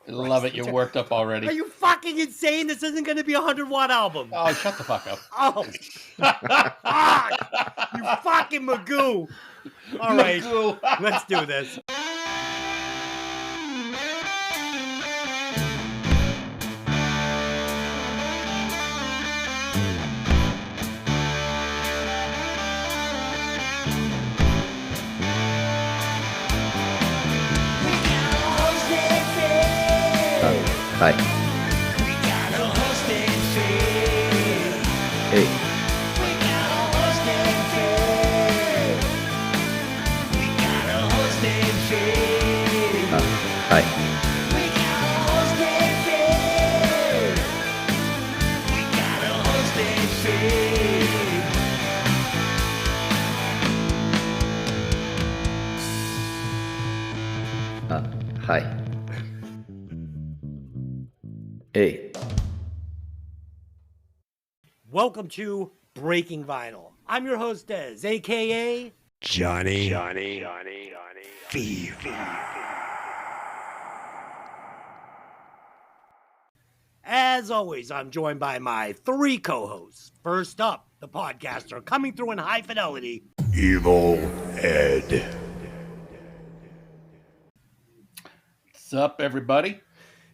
Love it. You're worked up already. Are you fucking insane? This isn't going to be a 100-watt album. Oh, shut the fuck up. Oh, fuck. You fucking Magoo. All right, let's do this. Hi. Hey. Hi. Hi. Hey. Welcome to Breaking Vinyl. I'm your host, Des, a.k.a. Johnny Fever. As always, I'm joined by my three co-hosts. First up, the podcaster coming through in high fidelity, Evil Ed. What's up, everybody?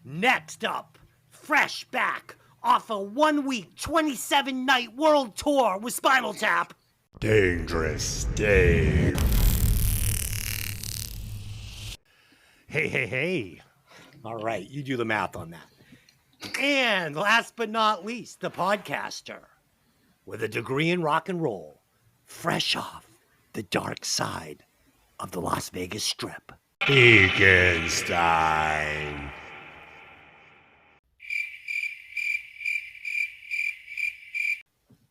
Next up, fresh back off a 1-week, 27-night world tour with Spinal Tap, Dangerous Dave. Hey. All right, you do the math on that. And last but not least, the podcaster with a degree in rock and roll, fresh off the dark side of the Las Vegas Strip, Beaconstein.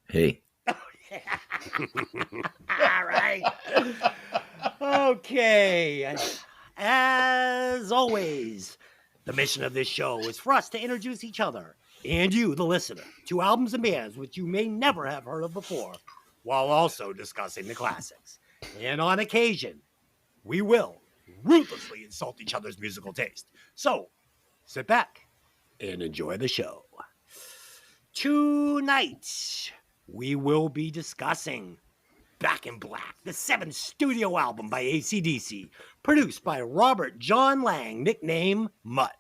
Hey. Oh, yeah. All right. Okay. As always, the mission of this show is for us to introduce each other and you, the listener, to albums and bands which you may never have heard of before, while also discussing the classics. And on occasion, we will ruthlessly insult each other's musical taste. So, sit back and enjoy the show. Tonight, we will be discussing Back in Black, the 7th studio album by AC/DC, produced by Robert John Lang, nickname Mutt,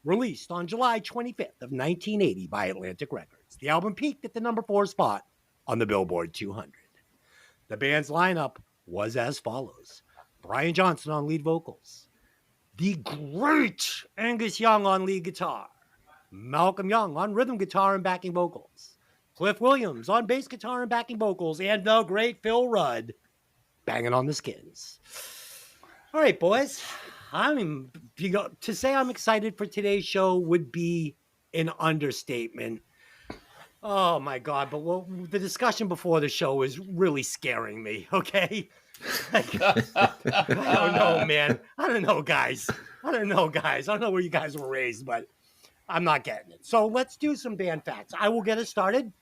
released on July 25th of 1980 by Atlantic Records. The album peaked at the number 4 spot on the Billboard 200. The band's lineup was as follows: Brian Johnson on lead vocals, the great Angus Young on lead guitar, Malcolm Young on rhythm guitar and backing vocals, Cliff Williams on bass guitar and backing vocals, and the great Phil Rudd banging on the skins. All right, boys. To say I'm excited for today's show would be an understatement. Oh, my God. But the discussion before the show is really scaring me, okay? I don't know, man. I don't know, guys. I don't know where you guys were raised, but I'm not getting it. So let's do some band facts. I will get us started.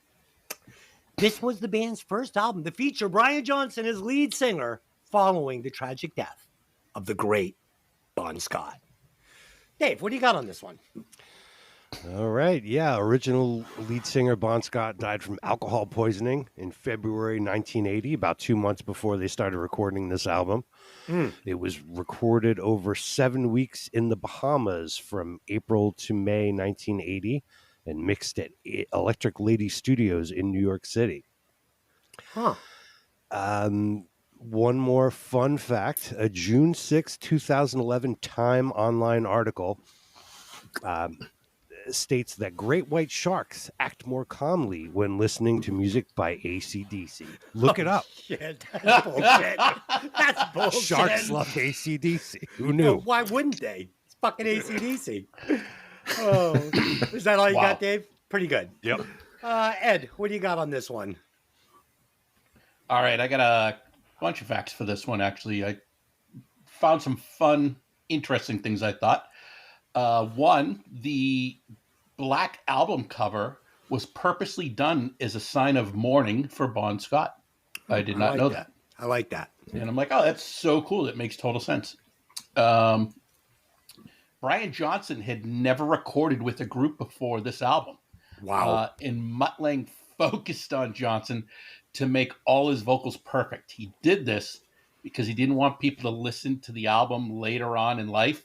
This was the band's first album to feature Brian Johnson as lead singer following the tragic death of the great Bon Scott. Dave, what do you got on this one? All right. Yeah. Original lead singer Bon Scott died from alcohol poisoning in February 1980, about 2 months before they started recording this album. It was recorded over 7 weeks in the Bahamas from April to May 1980 and mixed at Electric Lady Studios in New York City. One more fun fact: a June 6, 2011 Time Online article states that great white sharks act more calmly when listening to music by AC/DC. Look it up. Shit, that's bullshit. That's bullshit. Sharks love AC/DC. Who knew? Well, why wouldn't they? It's fucking AC/DC. Oh, is that all you got, Dave? Pretty good. Yep. Ed, what do you got on this one? All right, I got a bunch of facts for this one, actually. I found some fun, interesting things, I thought. One, the black album cover was purposely done as a sign of mourning for Bon Scott. I did not know that. I like that. And I'm like, oh, that's so cool. That makes total sense. Brian Johnson had never recorded with a group before this album. Wow. And Mutt Lange focused on Johnson to make all his vocals perfect. He did this because he didn't want people to listen to the album later on in life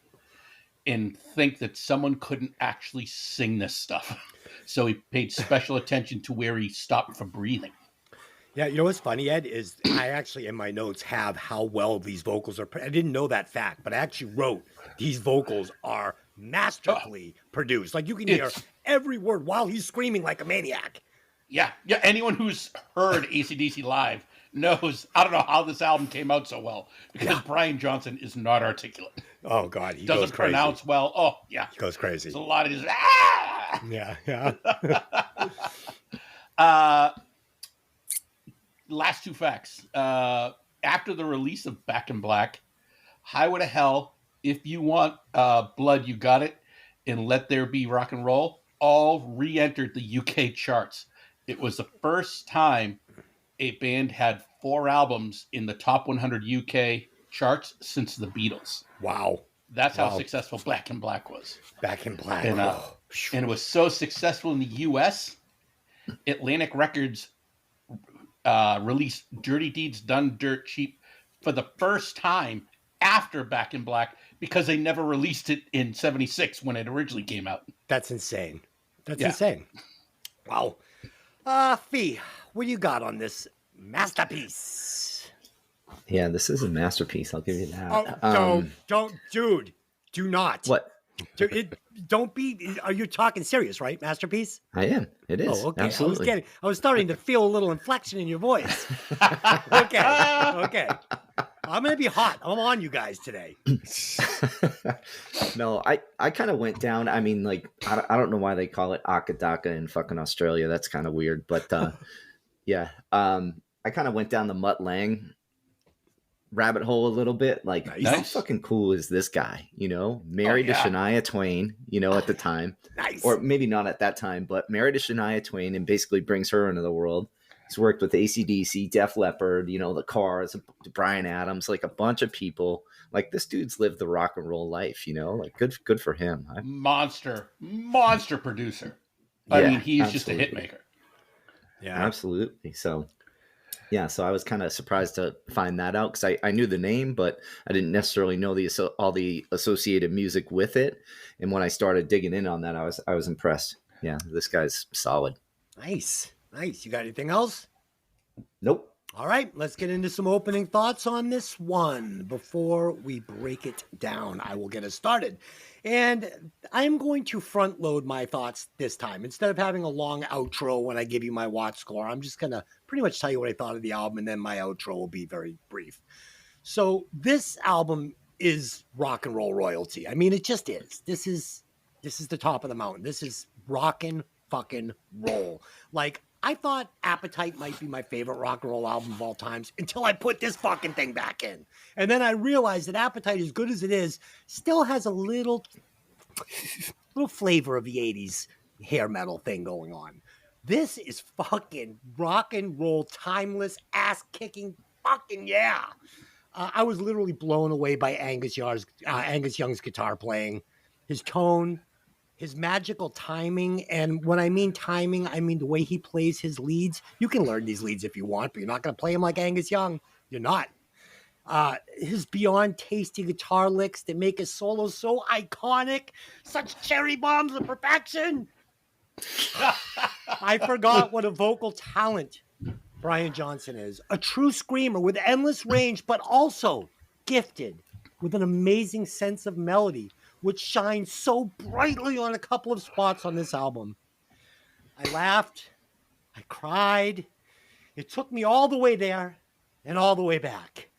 and think that someone couldn't actually sing this stuff. So he paid special attention to where he stopped for breathing. Yeah, you know what's funny, Ed, is I actually in my notes have how well these vocals are. I didn't know that fact, but I actually wrote these vocals are masterfully produced. Like you can hear every word while he's screaming like a maniac. Yeah. Anyone who's heard AC/DC live knows. I don't know how this album came out so well because Brian Johnson is not articulate. Oh God, he doesn't goes crazy. pronounce well. Oh yeah, he goes crazy. There's a lot of just Yeah. Last two facts. After the release of Back in Black, Highway to Hell, If You Want Blood, You Got It, and Let There Be Rock and Roll all re-entered the UK charts. It was the first time a band had 4 albums in the top 100 UK charts since the Beatles. Wow. That's how successful Back in Black was. Back in Black. And it was so successful in the US, Atlantic Records released Dirty Deeds Done Dirt Cheap for the first time after Back in Black because they never released it in 76 when it originally came out. That's insane. That's insane. Wow. Fee, what do you got on this masterpiece? Yeah, this is a masterpiece. I'll give you that. Don't, dude, do not. What? Don't be. Are you talking serious, right? Masterpiece? I am. It is. Oh, okay. Absolutely. I was starting to feel a little inflection in your voice. Okay. I'm gonna be hot. I'm on you guys today. No, I kind of went down. I mean, like I don't know why they call it Akadaka in fucking Australia. That's kind of weird. But yeah, I kind of went down the Mutt Lange rabbit hole a little bit. Like, how fucking cool is this guy? You know, married to Shania Twain, you know, at the time. Nice. Or maybe not at that time, but married to Shania Twain and basically brings her into the world. He's worked with AC/DC, Def Leppard, you know, the Cars, Bryan Adams, like a bunch of people. Like, this dude's lived the rock and roll life, you know, like good for him. Monster producer. I mean, he's just a hit maker. Yeah, absolutely. So, yeah, so I was kind of surprised to find that out because I knew the name, but I didn't necessarily know all the associated music with it. And when I started digging in on that, I was impressed. Yeah, this guy's solid. Nice. You got anything else? Nope. All right, let's get into some opening thoughts on this one. Before we break it down, I will get us started. And I'm going to front load my thoughts this time. Instead of having a long outro when I give you my watch score, I'm just going to pretty much tell you what I thought of the album, and then my outro will be very brief. So this album is rock and roll royalty. I mean, it just is. This is the top of the mountain. This is rockin' fucking roll. Like, I thought Appetite might be my favorite rock and roll album of all times until I put this fucking thing back in. And then I realized that Appetite, as good as it is, still has a little flavor of the 80s hair metal thing going on. This is fucking rock and roll, timeless, ass-kicking fucking yeah. I was literally blown away by Angus Young's guitar playing, his tone, his magical timing. And when I mean timing, I mean the way he plays his leads. You can learn these leads if you want, but you're not going to play them like Angus Young. You're not. His beyond tasty guitar licks that make his solos so iconic, such cherry bombs of perfection. I forgot what a vocal talent Brian Johnson is. A true screamer with endless range, but also gifted with an amazing sense of melody, which shines so brightly on a couple of spots on this album. I laughed. I cried. It took me all the way there and all the way back.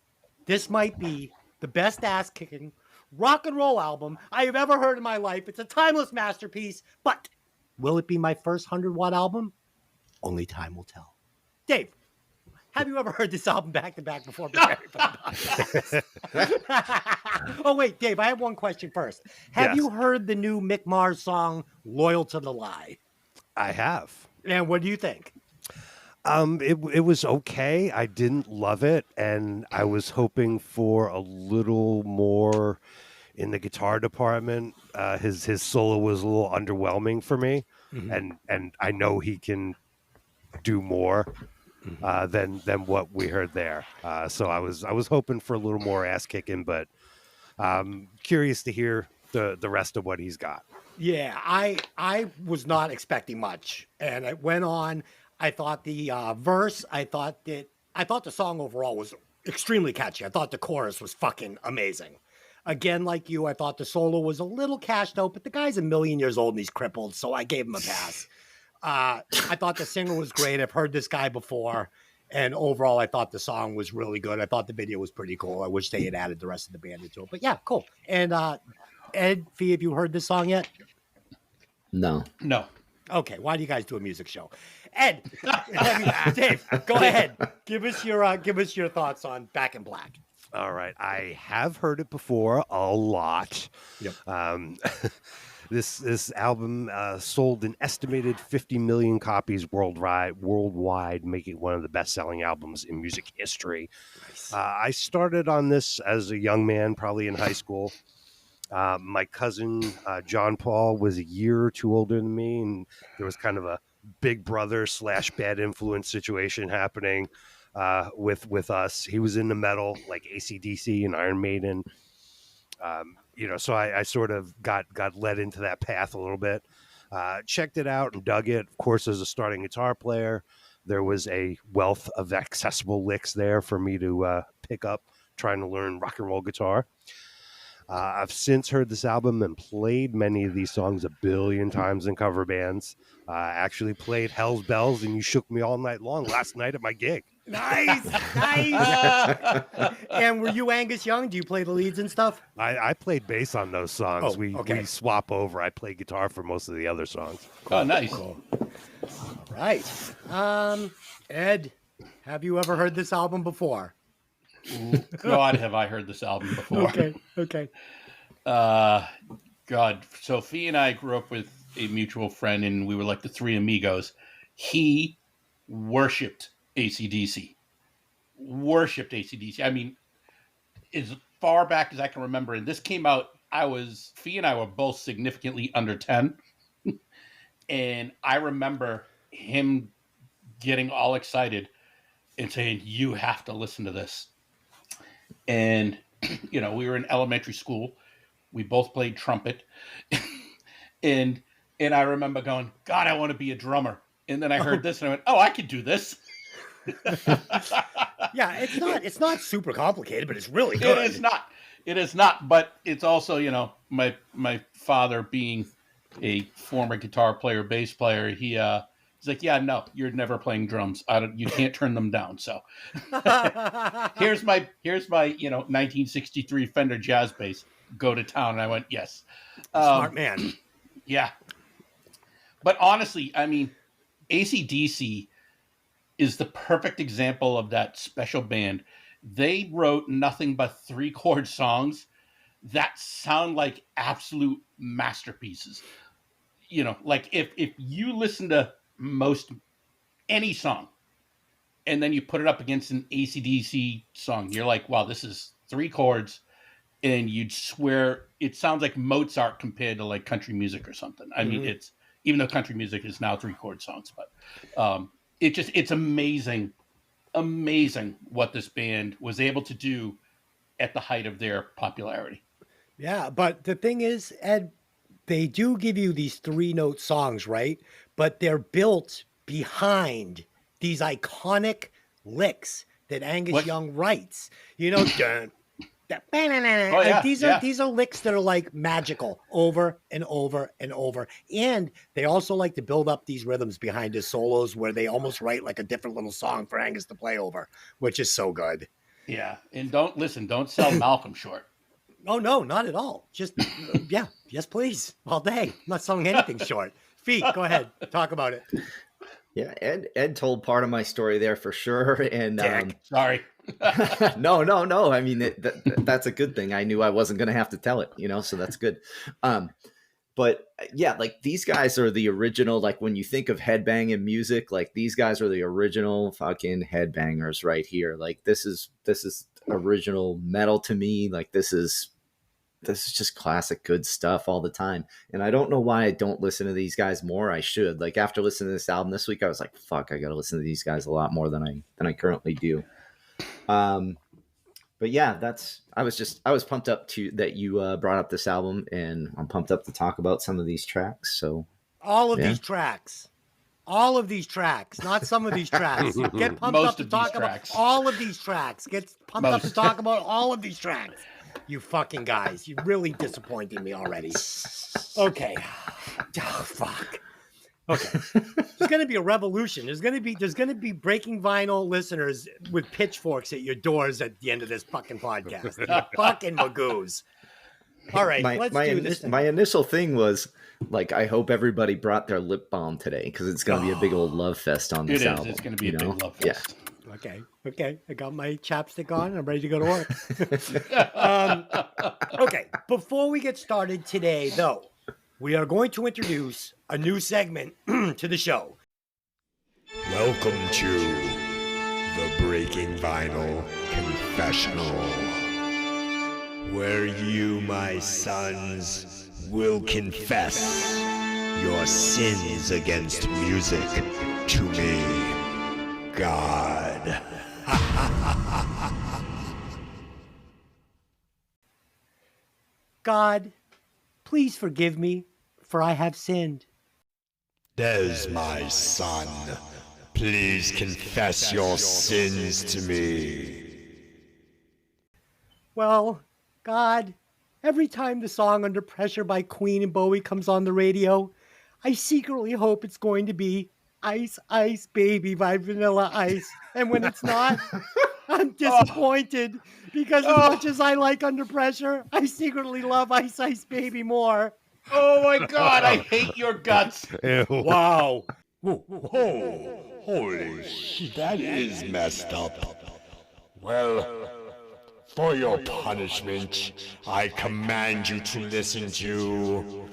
This might be the best ass-kicking rock and roll album I have ever heard in my life. It's a timeless masterpiece, but will it be my first 100-watt album? Only time will tell. Dave, have you ever heard this album back-to-back before? Oh, wait, Dave, I have one question first. Have you heard the new Mick Mars song, Loyal to the Lie? I have. And what do you think? It was okay. I didn't love it, and I was hoping for a little more in the guitar department, his solo was a little underwhelming for me, Mhm. and I know he can do more than what we heard there. So I was hoping for a little more ass kicking, but curious to hear the rest of what he's got. Yeah, I was not expecting much, and it went on. I thought the verse, I thought the song overall was extremely catchy. I thought the chorus was fucking amazing. Again, like you, I thought the solo was a little cashed out, but the guy's a million years old and he's crippled, so I gave him a pass. I thought the singer was great. I've heard this guy before, and overall, I thought the song was really good. I thought the video was pretty cool. I wish they had added the rest of the band into it, but yeah, cool. And Ed, Fee, have you heard this song yet? No. No. Okay, why do you guys do a music show? Ed, Dave, go ahead. Give us your thoughts on Back in Black. All right, I have heard it before a lot. Yep. This album sold an estimated 50 million copies worldwide, making it one of the best-selling albums in music history. Nice. I started on this as a young man, probably in high school. My cousin John Paul was a year or two older than me, and there was kind of a big brother / bad influence situation happening with us. He was into metal like AC/DC and Iron Maiden. So I sort of got led into that path a little bit. Checked it out and dug it. Of course, as a starting guitar player, there was a wealth of accessible licks there for me to pick up trying to learn rock and roll guitar. I've since heard this album and played many of these songs a billion times in cover bands. Actually played Hell's Bells and You Shook Me All Night Long last night at my gig. Nice. And were you Angus Young? Do you play the leads and stuff? I played bass on those songs. Oh, okay. We swap over. I play guitar for most of the other songs. Oh, nice. Cool. All right. Ed, have you ever heard this album before? God, have I heard this album before? Okay. God. Sophie and I grew up with a mutual friend, and we were like the three amigos. He worshipped AC/DC. I mean, as far back as I can remember, and this came out, Fee and I were both significantly under 10. And I remember him getting all excited and saying, "You have to listen to this." And, we were in elementary school. We both played trumpet. and I remember going, God, I want to be a drummer. And then I heard this and I went, oh, I could do this. Yeah, it's not super complicated, but it's really good. It is not, but it's also, my father being a former guitar player, bass player, he's like, yeah, no, you're never playing drums. You can't turn them down. So here's my 1963 Fender Jazz bass. Go to town. And I went, yes. Smart man. Yeah. But honestly, I mean, AC/DC is the perfect example of that special band. They wrote nothing but 3-chord songs that sound like absolute masterpieces. Like if you listen to any song and then you put it up against an AC/DC song, you're like, wow, this is 3 chords, and you'd swear it sounds like Mozart compared to like country music or something. I mean, it's, even though country music is now 3-chord songs, but it's amazing what this band was able to do at the height of their popularity. Yeah, but the thing is, Ed, they do give you these 3-note songs, right? But they're built behind these iconic licks that Angus Young writes. These are licks that are like magical over and over and over. And they also like to build up these rhythms behind his solos where they almost write like a different little song for Angus to play over, which is so good. Yeah. And don't sell Malcolm short. Oh, no, not at all. Just, yes, please. All day. I'm not selling anything short. Fee, go ahead. Talk about it. Yeah, Ed told part of my story there for sure. And sorry. No. I mean, that's a good thing. I knew I wasn't going to have to tell it, so that's good. But yeah, like these guys are the original, like when you think of headbanging music, like these guys are the original fucking headbangers right here. Like this is original metal to me. Like this is this is just classic good stuff all the time. And I don't know why I don't listen to these guys more. I should. Like after listening to this album this week, I was like, fuck, I gotta listen to these guys a lot more than I currently do. But yeah, I was pumped up to that you brought up this album, and I'm pumped up to talk about some of these tracks. So all of yeah. these tracks, not some of these tracks. Get pumped Most up to of these talk about tracks. all of these tracks. Get pumped up to Most. talk about all of these tracks. You fucking guys, you're really disappointing me already. Okay. Oh, fuck. Okay. There's going to be a revolution. There's going to be Breaking Vinyl listeners with pitchforks at your doors at the end of this fucking podcast. You fucking magoos. All right, let's do this. My initial thing was like, I hope everybody brought their lip balm today because it's going to be a big old love fest on this album. It's going to be a big love fest. Yeah. Okay. I got my chapstick on. I'm ready to go to work. Okay. Before we get started today, though, we are going to introduce a new segment to the show. Welcome to the Breaking Vinyl Confessional, where you, my sons, will confess your sins against music to me, God. God, please forgive me, for I have sinned. Des, my son, please confess your sins to me. Well, God, every time the song Under Pressure by Queen and Bowie comes on the radio, I secretly hope it's going to be Ice Ice Baby by Vanilla Ice. And when it's not, I'm disappointed because as much as I like Under Pressure, I secretly love Ice Ice Baby more. Oh my God, I hate your guts. Ew. Wow. Oh, holy shit, that is messed up. Well, for your punishment, I command you to listen to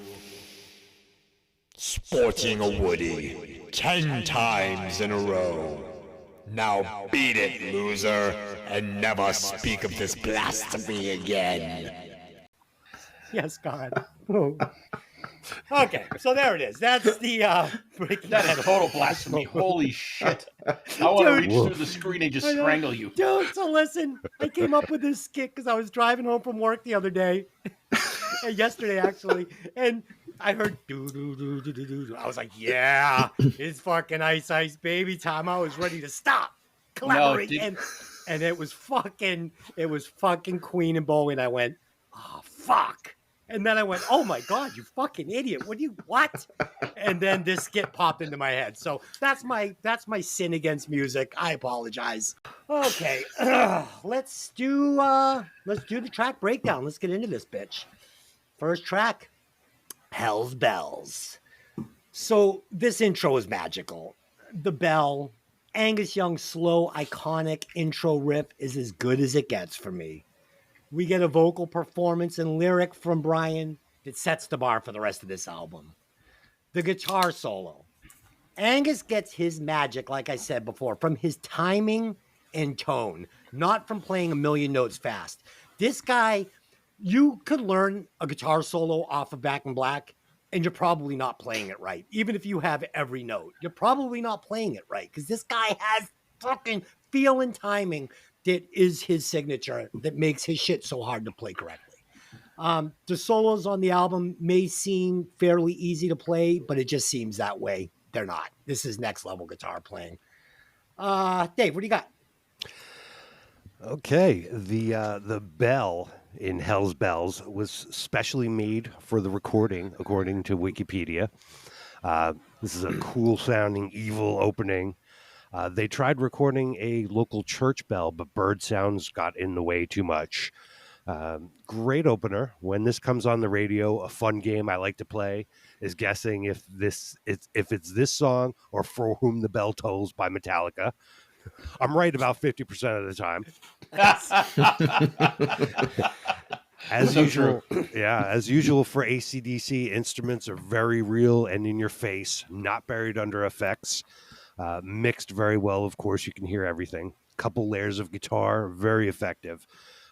Sporting a Woody 10 times in a row. Now beat it, loser, and never speak of this blasphemy again. Yes, God. Oh. Okay, so there it is. That's the Breaking That is Vinyl. total blasphemy. Holy shit. I want to Dude. reach through the screen and just I know. strangle you. Dude, so listen, I came up with this skit because I was driving home from work the other day, yesterday actually, and I heard do. I was like, yeah, it's fucking Ice Ice Baby time. I was ready to stop, collaborate, and it was fucking Queen and Bowie, and I went, oh fuck. And then I went, oh my God, you fucking idiot. What? And then this skit popped into my head. So that's my sin against music. I apologize. Okay. Let's do the track breakdown. Let's get into this bitch. First track, Hell's Bells. So this intro is magical. The bell, Angus Young's slow, iconic intro riff is as good as it gets for me. We get a vocal performance and lyric from Brian that sets the bar for the rest of this album. The guitar solo. Angus gets his magic, like I said before, from his timing and tone, not from playing a million notes fast. This guy, you could learn a guitar solo off of Back in Black, and you're probably not playing it right. Even if you have every note, you're probably not playing it right because this guy has fucking feel and timing that is his signature that makes his shit so hard to play correctly. The solos on the album may seem fairly easy to play, but it just seems that way. They're not. This is next level guitar playing. Dave, what do you got? Okay, the bell in Hell's Bells was specially made for the recording, according to Wikipedia. This is a cool sounding evil opening. They tried recording a local church bell, but bird sounds got in the way too much. Great opener. When this comes on the radio, a fun game I like to play is guessing if it's this song or For Whom the Bell Tolls by Metallica. I'm right about 50% of the time. As usual, as usual for AC/DC, instruments are very real and in your face, not buried under effects. Mixed very well, of course, you can hear everything. Couple layers of guitar, very effective.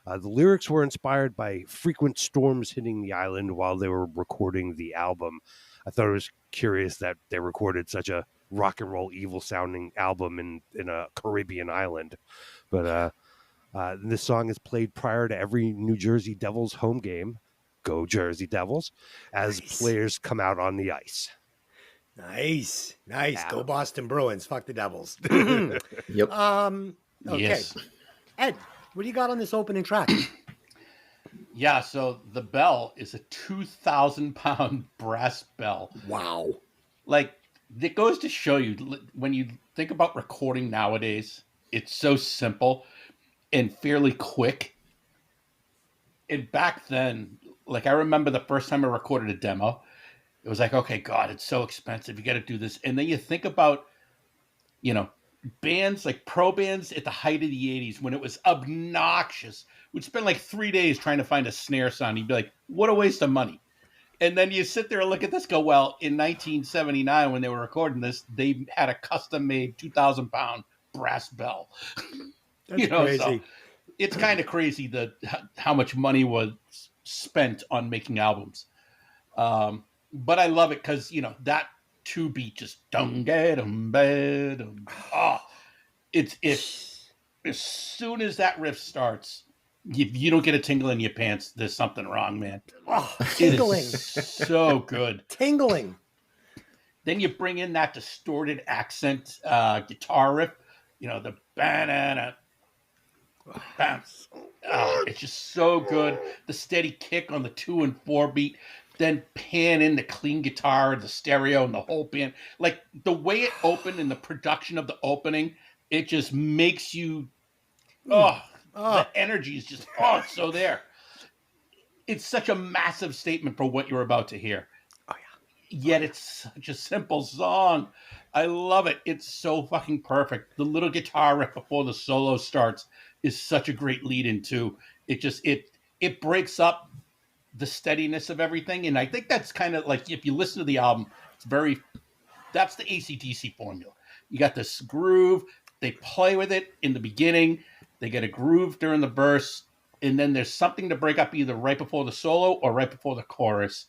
The lyrics were inspired by frequent storms hitting the island while they were recording the album. I thought it was curious that they recorded such a rock and roll evil sounding album in a Caribbean island. But this song is played prior to every New Jersey Devils home game. Go Jersey Devils, as players come out on the ice. Nice. Yeah. Go Boston Bruins. Fuck the Devils. Yep. Okay. Yes. Ed, what do you got on this opening track? Yeah, so the bell is a 2,000-pound brass bell. Wow. Like, it goes to show you, when you think about recording nowadays, it's so simple and fairly quick. And back then, like, I remember the first time I recorded a demo, it was like, okay, God, it's so expensive. You got to do this. And then you think about, you know, bands like pro bands at the height of the 80s when it was obnoxious. We'd spend like 3 days trying to find a snare sound. You'd be like, what a waste of money. And then you sit there and look at this, go, well, in 1979, when they were recording this, they had a custom-made 2,000-pound brass bell. That's you know, crazy. so it's kind of crazy how much money was spent on making albums. But I love it because, you know, that two beat just dum dum dum. Oh, it's as soon as that riff starts, if you don't get a tingle in your pants, there's something wrong, man. Oh, It tingling. is so good. Tingling. Then you bring in that distorted accent guitar riff, you know, the banana. It's just so good. The steady kick on the 2 and 4 beat, then pan in the clean guitar, the stereo, and the whole band. Like the way it opened and the production of the opening, it just makes you. The energy is just it's so there. It's such a massive statement for what you're about to hear. Oh yeah. Yet it's such a simple song. I love it. It's so fucking perfect. The little guitar riff before the solo starts is such a great lead in too. It just it breaks up the steadiness of everything. And I think that's kind of like, if you listen to the album, that's the AC/DC formula. You got this groove, they play with it in the beginning, they get a groove during the verse, and then there's something to break up either right before the solo or right before the chorus.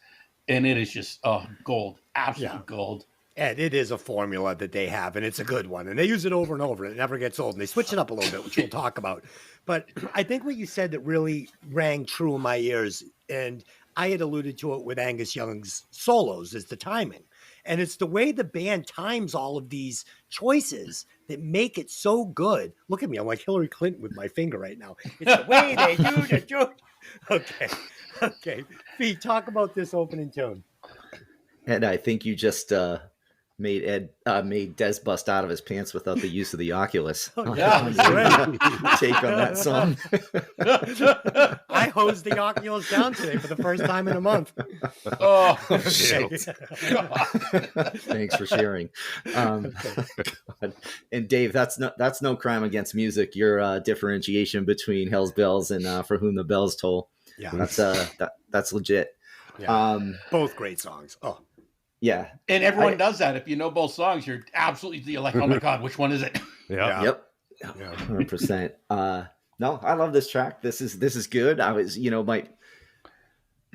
And it is just gold, absolute gold. And it is a formula that they have, and it's a good one. And they use it over and over, and it never gets old. And they switch it up a little bit, which we'll talk about. But I think what you said that really rang true in my ears, and I had alluded to it with Angus Young's solos, is the timing. And it's the way the band times all of these choices that make it so good. Look at me, I'm like Hillary Clinton with my finger right now. It's the way they do the joke. Okay. Pete, talk about this opening tune. And I think you just made Des bust out of his pants without the use of the Oculus. Oh, yeah, that's right. Take on that song. I hosed the Oculus down today for the first time in a month. Oh, Shit. Thanks for sharing. God. And Dave, that's no crime against music. Your differentiation between Hell's Bells and For Whom the Bells Toll. Yeah, that's legit. Yeah. Both great songs. Oh, yeah. And everyone does that. If you know both songs, you're like, oh my God, which one is it? Yeah. Yep. 100%. No, I love this track. This is good. I was,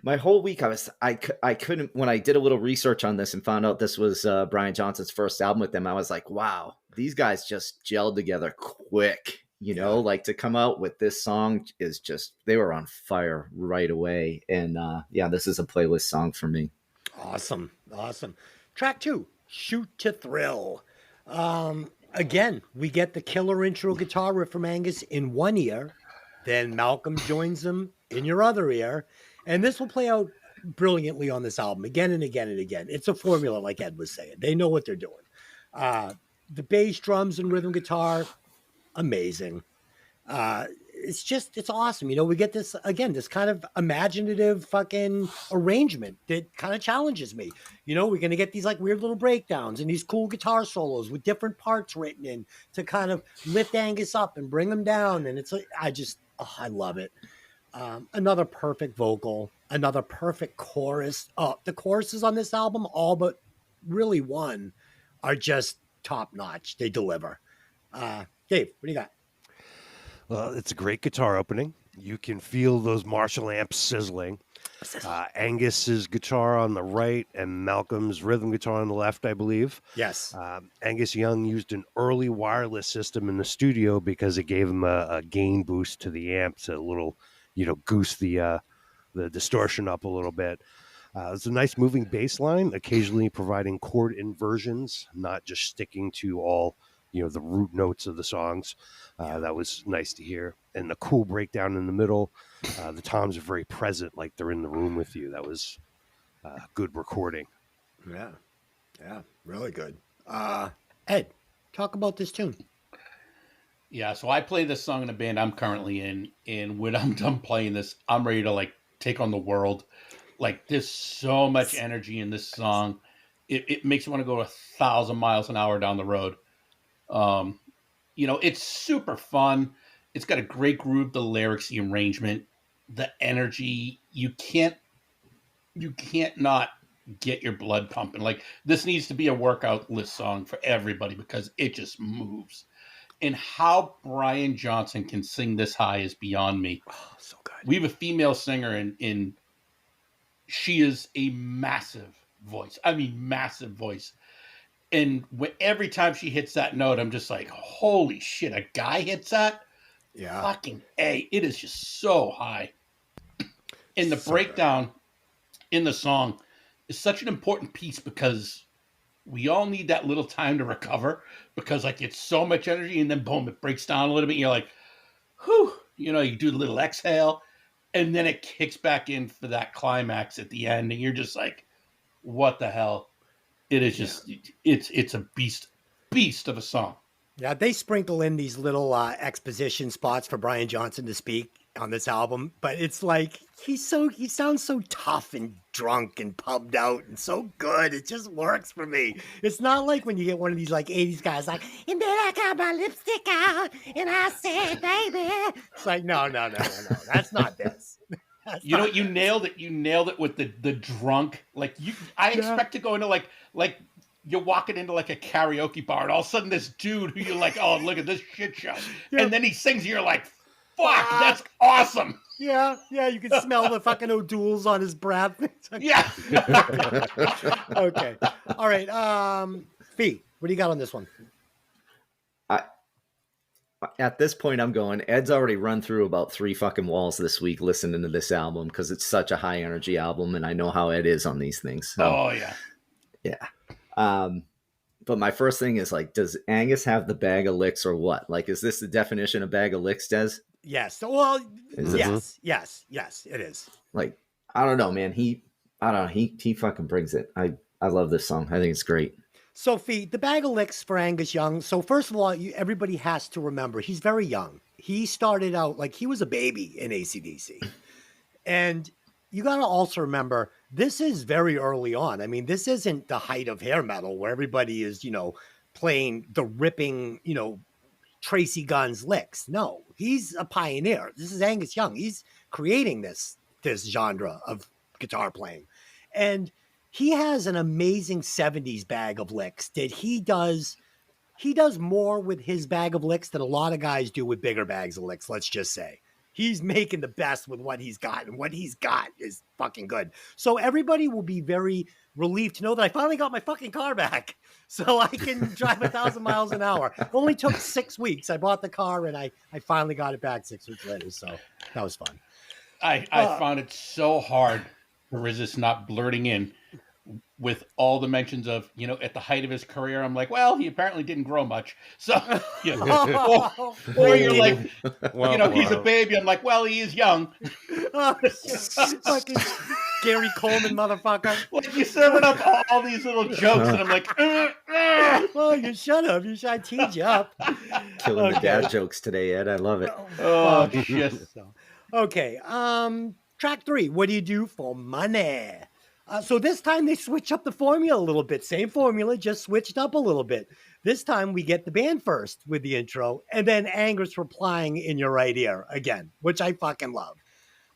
my whole week I couldn't, when I did a little research on this and found out this was Brian Johnson's first album with them, I was like, wow, these guys just gelled together quick. Like to come out with this song is just, they were on fire right away. And this is a playlist song for me. Awesome. Track 2, Shoot to Thrill. Again, we get the killer intro guitar riff from Angus in one ear, then Malcolm joins them in your other ear, and this will play out brilliantly on this album again and again and again. It's a formula, like Ed was saying. They know what they're doing. The bass, drums, and rhythm guitar, amazing. It's awesome. We get this kind of imaginative fucking arrangement that kind of challenges me. We're going to get these like weird little breakdowns and these cool guitar solos with different parts written in to kind of lift Angus up and bring him down. And it's like, I love it. Another perfect vocal, another perfect chorus. The choruses on this album, all but really one, are just top notch. They deliver. Dave, what do you got? Well, it's a great guitar opening. You can feel those Marshall amps sizzling. Angus's guitar on the right and Malcolm's rhythm guitar on the left, I believe. Yes. Angus Young used an early wireless system in the studio because it gave him a gain boost to the amps, a little, goose the distortion up a little bit. It's a nice moving bass line, occasionally providing chord inversions, not just sticking to all the root notes of the songs. That was nice to hear. And the cool breakdown in the middle. The toms are very present, like they're in the room with you. That was good recording. Yeah. Yeah. Really good. Ed, talk about this tune. Yeah, so I play this song in a band I'm currently in, and when I'm done playing this, I'm ready to like take on the world. Like, there's so much energy in this song. It makes you want to go 1,000 miles an hour down the road. It's super fun. It's got a great groove, the lyrics, the arrangement, the energy. You can't not get your blood pumping. Like, this needs to be a workout list song for everybody because it just moves. And how Brian Johnson can sing this high is beyond me. Oh, so good. We have a female singer in she is a massive voice. I mean, massive voice. And every time she hits that note, I'm just like, holy shit, a guy hits that? Yeah. Fucking A. It is just so high. And the breakdown in the song is such an important piece because we all need that little time to recover because, like, it's so much energy and then, boom, it breaks down a little bit. And you're like, whew. You do a little exhale and then it kicks back in for that climax at the end. And you're just like, what the hell? It is just, it's a beast of a song. Yeah, they sprinkle in these little exposition spots for Brian Johnson to speak on this album, but it's like he sounds so tough and drunk and pubbed out and so good. It just works for me. It's not like when you get one of these like 80s guys like, and then I got my lipstick out and I said, baby. It's like, no. That's not this. You nailed it. You nailed it with the drunk. Like I expect to go into like you're walking into like a karaoke bar and all of a sudden this dude who you're like, oh, look at this shit show. Yeah. And then he sings and you're like, fuck, that's awesome. Yeah, you can smell the fucking O'Douls on his breath. Yeah. Okay. All right. Fee, what do you got on this one? At this point, I'm going, Ed's already run through about 3 fucking walls this week listening to this album because it's such a high energy album and I know how Ed is on these things. So, oh, yeah. Yeah. But my first thing is like, does Angus have the bag of licks or what? Like, is this the definition of bag of licks, Des? Yes. Well, yes, it is. Like, I don't know, man. He fucking brings it. I love this song. I think it's great. Sophie, the bag of licks for Angus Young. So first of all, everybody has to remember he's very young. He started out like he was a baby in AC/DC. And you got to also remember, this is very early on. I mean, this isn't the height of hair metal where everybody is, playing the ripping, Tracy Guns licks. No, he's a pioneer. This is Angus Young. He's creating this genre of guitar playing. And he has an amazing 70s bag of licks that he does more with his bag of licks than a lot of guys do with bigger bags of licks, let's just say. He's making the best with what he's got, and what he's got is fucking good. So everybody will be very relieved to know that I finally got my fucking car back so I can drive 1,000 miles an hour. It only took 6 weeks. I bought the car, and I finally got it back 6 weeks later, so that was fun. I found it so hard to resist not blurting in with all the mentions of, at the height of his career, I'm like, well, he apparently didn't grow much. So, or you're like, he's a baby. I'm like, well, he is young. Fucking Gary Coleman, motherfucker. Like, you're serving up all these little jokes, and I'm like, well, you should have. I teed you up. Killing the dad jokes today, Ed. I love it. Oh, shit. Okay. Track 3. What do you do for money? So this time they switch up the formula a little bit. Same formula, just switched up a little bit. This time we get the band first with the intro, and then Angus replying in your right ear again, which I fucking love.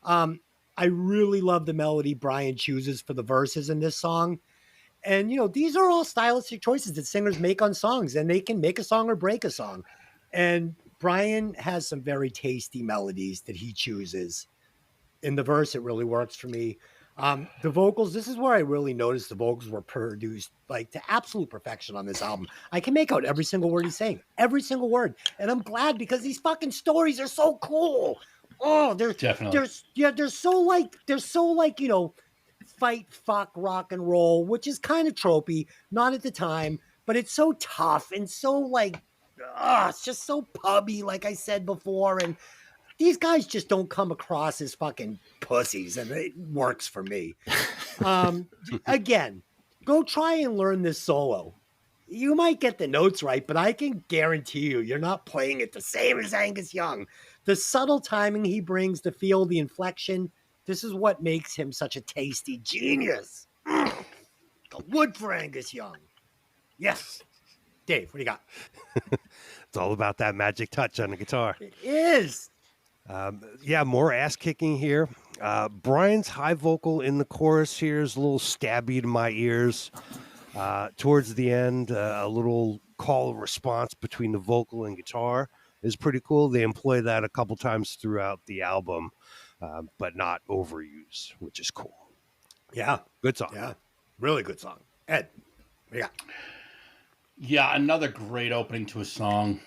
I really love the melody Brian chooses for the verses in this song. And, these are all stylistic choices that singers make on songs, and they can make a song or break a song. And Brian has some very tasty melodies that he chooses. In the verse, it really works for me. The vocals, this is where I really noticed the vocals were produced like to absolute perfection on this album. I can make out every single word he's saying, every single word. And I'm glad because these fucking stories are so cool. Oh, Definitely. they're so like, fight, fuck, rock and roll, which is kind of tropey, not at the time, but it's so tough and so like, it's just so pubby, like I said before. And these guys just don't come across as fucking pussies, and it works for me. Again, go try and learn this solo. You might get the notes right, but I can guarantee you're not playing it the same as Angus Young. The subtle timing he brings, the feel, the inflection, this is what makes him such a tasty genius. The wood for Angus Young. Yes. Dave, what do you got? It's all about that magic touch on the guitar. It is. Yeah, more ass kicking here. Brian's high vocal in the chorus here is a little stabby to my ears. Towards the end, a little call and response between the vocal and guitar is pretty cool. They employ that a couple times throughout the album, but not overused, which is cool. Yeah. Good song. Yeah. Really good song. Ed, what do you got? Yeah, another great opening to a song.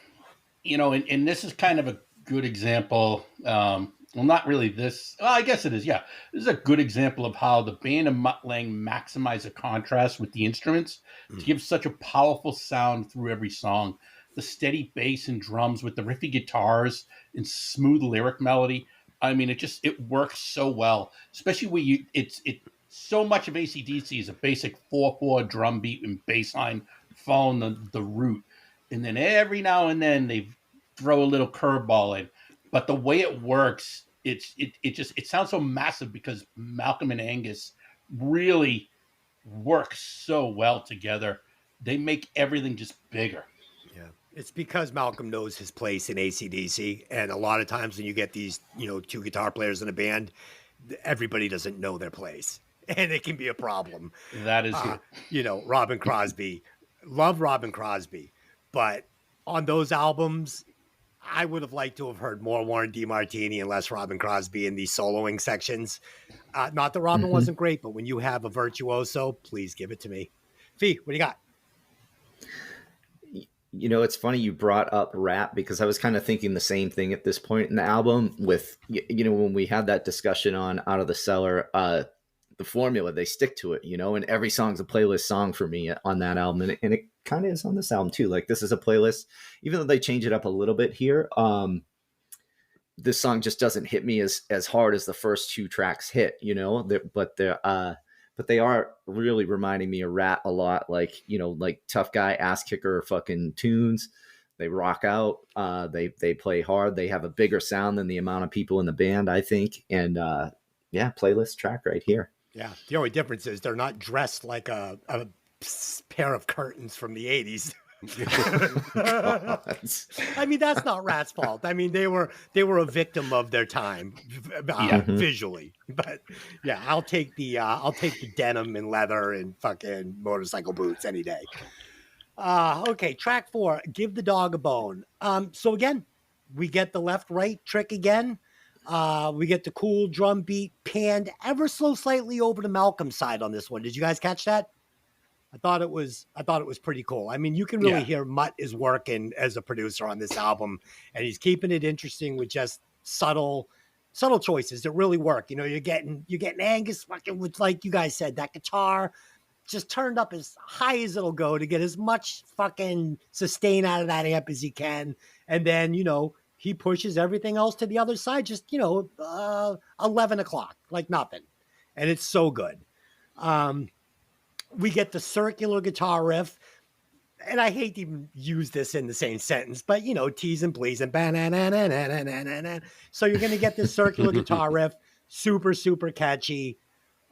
And this is kind of a good example. Well, not really this. Well, I guess it is. Yeah, this is a good example of how the band of Mutt Lange maximize the contrast with the instruments to give such a powerful sound through every song. The steady bass and drums with the riffy guitars and smooth lyric melody. I mean, it works so well, especially when it's so much of AC/DC is a basic 4/4 drum beat and bass line following the root, and then every now and then they throw a little curveball in. But the way it works, it sounds so massive because Malcolm and Angus really work so well together. They make everything just bigger. Yeah. It's because Malcolm knows his place in AC/DC. And a lot of times when you get these, two guitar players in a band, everybody doesn't know their place. And it can be a problem. That is, Robin Crosby. Love Robin Crosby. But on those albums, I would have liked to have heard more Warren DeMartini and less Robin Crosby in these soloing sections. Not that Robin wasn't great, but when you have a virtuoso, please give it to me. Fee, what do you got? It's funny you brought up rap because I was kind of thinking the same thing at this point in the album with, when we had that discussion on Out of the Cellar, the formula, they stick to it, and every song's a playlist song for me on that album. And it kind of is on this album too. Like this is a playlist, even though they change it up a little bit here. This song just doesn't hit me as hard as the first two tracks hit, but they are really reminding me of Rat a lot. Like, like tough guy, ass kicker, fucking tunes. They rock out. They play hard. They have a bigger sound than the amount of people in the band, I think. And playlist track right here. Yeah. The only difference is they're not dressed like a pair of curtains from the 80s. I mean, that's not Rat's fault. I mean, they were a victim of their time visually. But yeah, I'll take the denim and leather and fucking motorcycle boots any day. Okay, track 4, Give the Dog a Bone. So again, we get the left-right trick again. We get the cool drum beat panned ever so slightly over to Malcolm's side on this one. Did you guys catch that? I thought it was pretty cool. I mean, you can really hear Mutt is working as a producer on this album, and he's keeping it interesting with just subtle choices that really work. You're getting Angus fucking with, like you guys said, that guitar just turned up as high as it'll go to get as much fucking sustain out of that amp as he can. And then, he pushes everything else to the other side, just, 11 o'clock, like nothing. And it's so good. We get the circular guitar riff, and I hate to even use this in the same sentence, but, tease and please and so you're going to get this circular guitar riff, super, super catchy.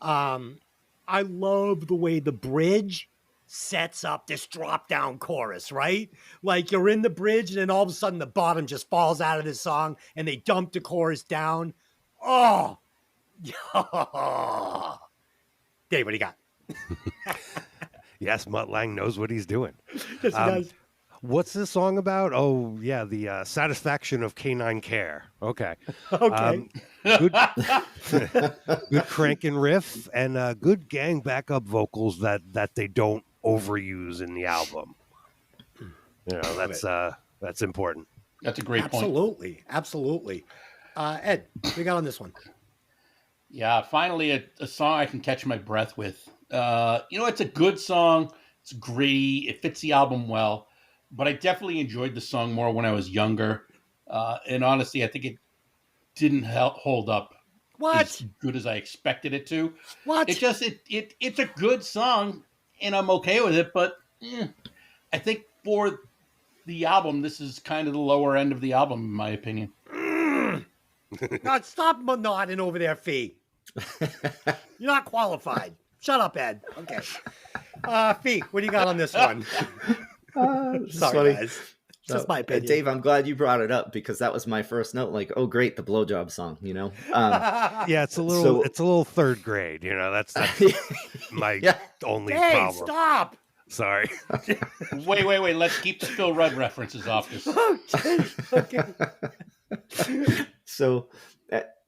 I love the way the bridge sets up this drop down chorus, right? Like you're in the bridge and then all of a sudden the bottom just falls out of the song and they dump the chorus down. Oh, Dave, what do you got? Yes, Mutt Lange knows what he's doing. Yes, he does. What's this song about? Oh, yeah, the satisfaction of canine care. Okay. Okay. Good, good cranking riff and good gang backup vocals that they don't overuse in the album. You know, that's important. That's a great point. Absolutely. Absolutely. Ed, what do you got on this one? Yeah, finally a song I can catch my breath with. It's a good song. It's gritty. It fits the album well. But I definitely enjoyed the song more when I was younger. And honestly, I think it didn't hold up as What? good as I expected it to. What? It's a good song, and I'm okay with it. But I think for the album, this is kind of the lower end of the album, in my opinion. God, stop nodding over there, Fee. You're not qualified. Shut up, Ed. Okay. Fee, what do you got on this one? Sorry, guys. Just my opinion. Dave, I'm glad you brought it up because that was my first note. Like, oh, great, the blowjob song. Yeah, it's a little third grade. That's my only problem. Stop. Sorry. Wait. Let's keep the Phil Rudd references off this. Okay. So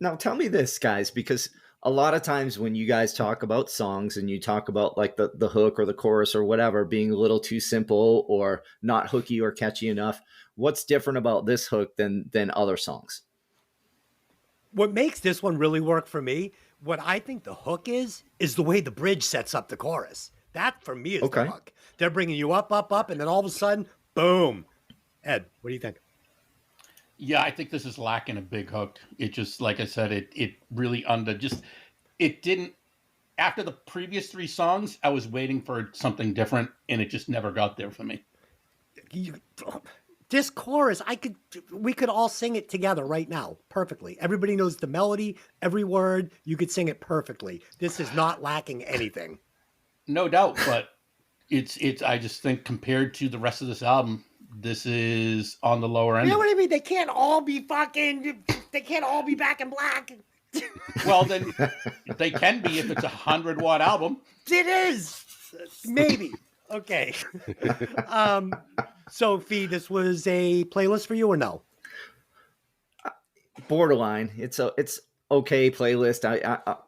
now tell me this, guys, because a lot of times when you guys talk about songs and you talk about like the hook or the chorus or whatever being a little too simple or not hooky or catchy enough, what's different about this hook than other songs? What makes this one really work for me, what I think the hook is the way the bridge sets up the chorus. That for me is the hook. They're bringing you up, and then all of a sudden, boom. Ed, what do you think? Yeah, I think this is lacking a big hook. It just, like I said, it really it didn't, after the previous three songs, I was waiting for something different, and it just never got there for me. This chorus, we could all sing it together right now, perfectly. Everybody knows the melody, every word, you could sing it perfectly. This is not lacking anything. No doubt, but it's I just think compared to the rest of this album, this is on the lower end. You know what I mean? They can't all be back in black. Well, then they can be if it's a 100-watt album. It is. Maybe. Okay. So, Fee, this was a playlist for you or no? Borderline. It's okay playlist.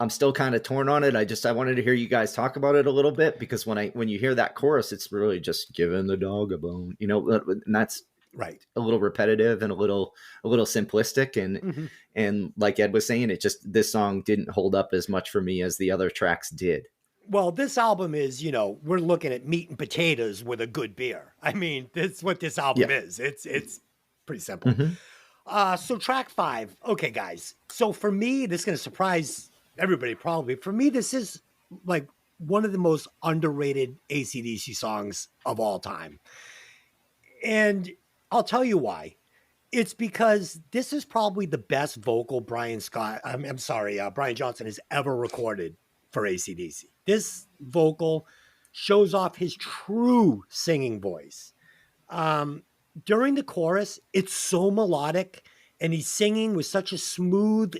I'm still kind of torn on it. I wanted to hear you guys talk about it a little bit because when you hear that chorus, it's really just giving the dog a bone, and that's right. A little repetitive and a little simplistic. And like Ed was saying, this song didn't hold up as much for me as the other tracks did. Well, this album is, we're looking at meat and potatoes with a good beer. I mean, that's what this album is. It's pretty simple. Mm-hmm. So track 5. Okay, guys. So for me, this is going to surprise everybody probably. For me, this is like one of the most underrated AC/DC songs of all time. And I'll tell you why. It's because this is probably the best vocal Brian Johnson has ever recorded for AC/DC. This vocal shows off his true singing voice. During the chorus, it's so melodic and he's singing with such a smooth,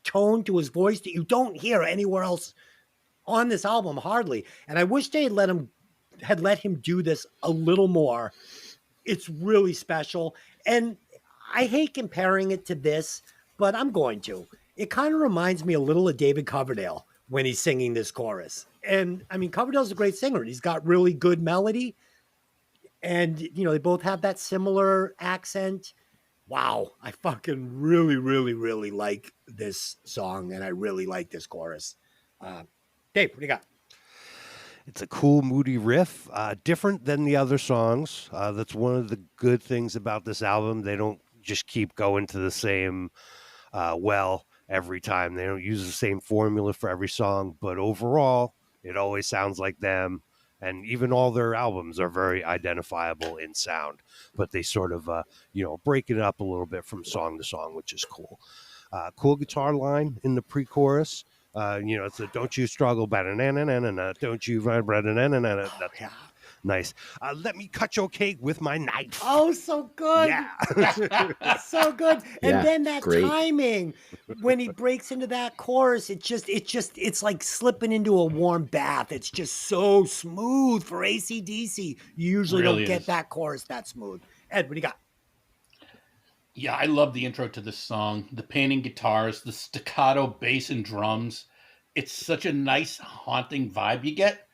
tone to his voice that you don't hear anywhere else on this album hardly. And I wish they had let him do this a little more. It's really special. And I hate comparing it to this, but I'm going to. It kind of reminds me a little of David Coverdale when he's singing this chorus. And I mean, Coverdale's a great singer. He's got really good melody. And, they both have that similar accent. Wow. I fucking really, really, really like this song. And I really like this chorus. Dave, what do you got? It's a cool, moody riff, different than the other songs. That's one of the good things about this album. They don't just keep going to the same well every time. They don't use the same formula for every song, but overall, it always sounds like them. And even all their albums are very identifiable in sound, but they sort of, break it up a little bit from song to song, which is cool. Cool guitar line in the pre-chorus. It's a "Don't you struggle, banana, don't you vibrate, banana." Nice. Let me cut your cake with my knife. Oh, so good. Yeah. So good. And Yeah, then that great. timing when he breaks into that chorus, it's like slipping into a warm bath. It's just so smooth for AC/DC. You usually Really don't get is. that chorus that smooth. Ed, what do you got? Yeah, I love the intro to this song. The panning guitars, the staccato bass and drums. It's such a nice, haunting vibe you get.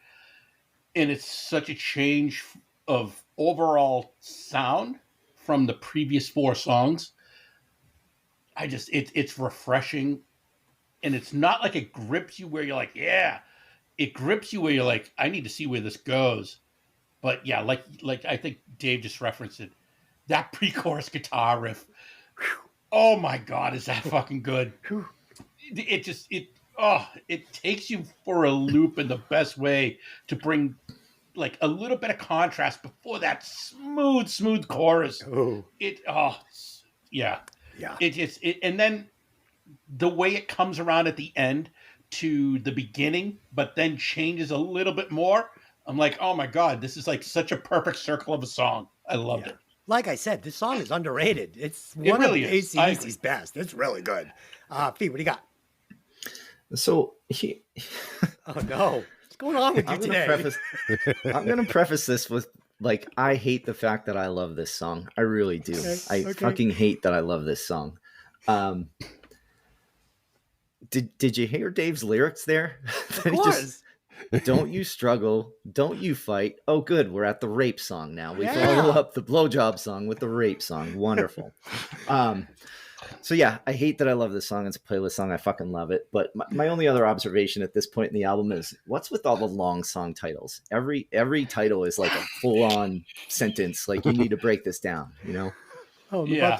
And it's such a change of overall sound from the previous four songs. It's refreshing. And it's not like it grips you where you're like, yeah. It grips you where you're like, I need to see where this goes. But yeah, like I think Dave just referenced it. That pre-chorus guitar riff. Oh my god, is that fucking good? It takes you for a loop in the best way to bring like a little bit of contrast before that smooth chorus. Oh, Yeah. yeah. And then the way it comes around at the end to the beginning, but then changes a little bit more. I'm like, oh my god, this is like such a perfect circle of a song. I loved it. Like I said, this song is underrated. It's It one really of is. I AC/DC's agree. best. It's really good. Fee, what do you got? So Oh no. What's going on with you I'm gonna today? preface I'm gonna preface this with like I hate the fact that I love this song. I really do. I fucking hate that I love this song. Did you hear Dave's lyrics there? Of That he course. don't you struggle, don't you fight. Oh, good, we're at the rape song now. We Yeah. follow up the blowjob song with the rape song. Wonderful. So yeah, I hate that I love this song. It's a playlist song. I fucking love it. But my only other observation at this point in the album is what's with all the long song titles? Every title is like a full on sentence. Like you need to break this down, you know? Oh, I'm Yeah.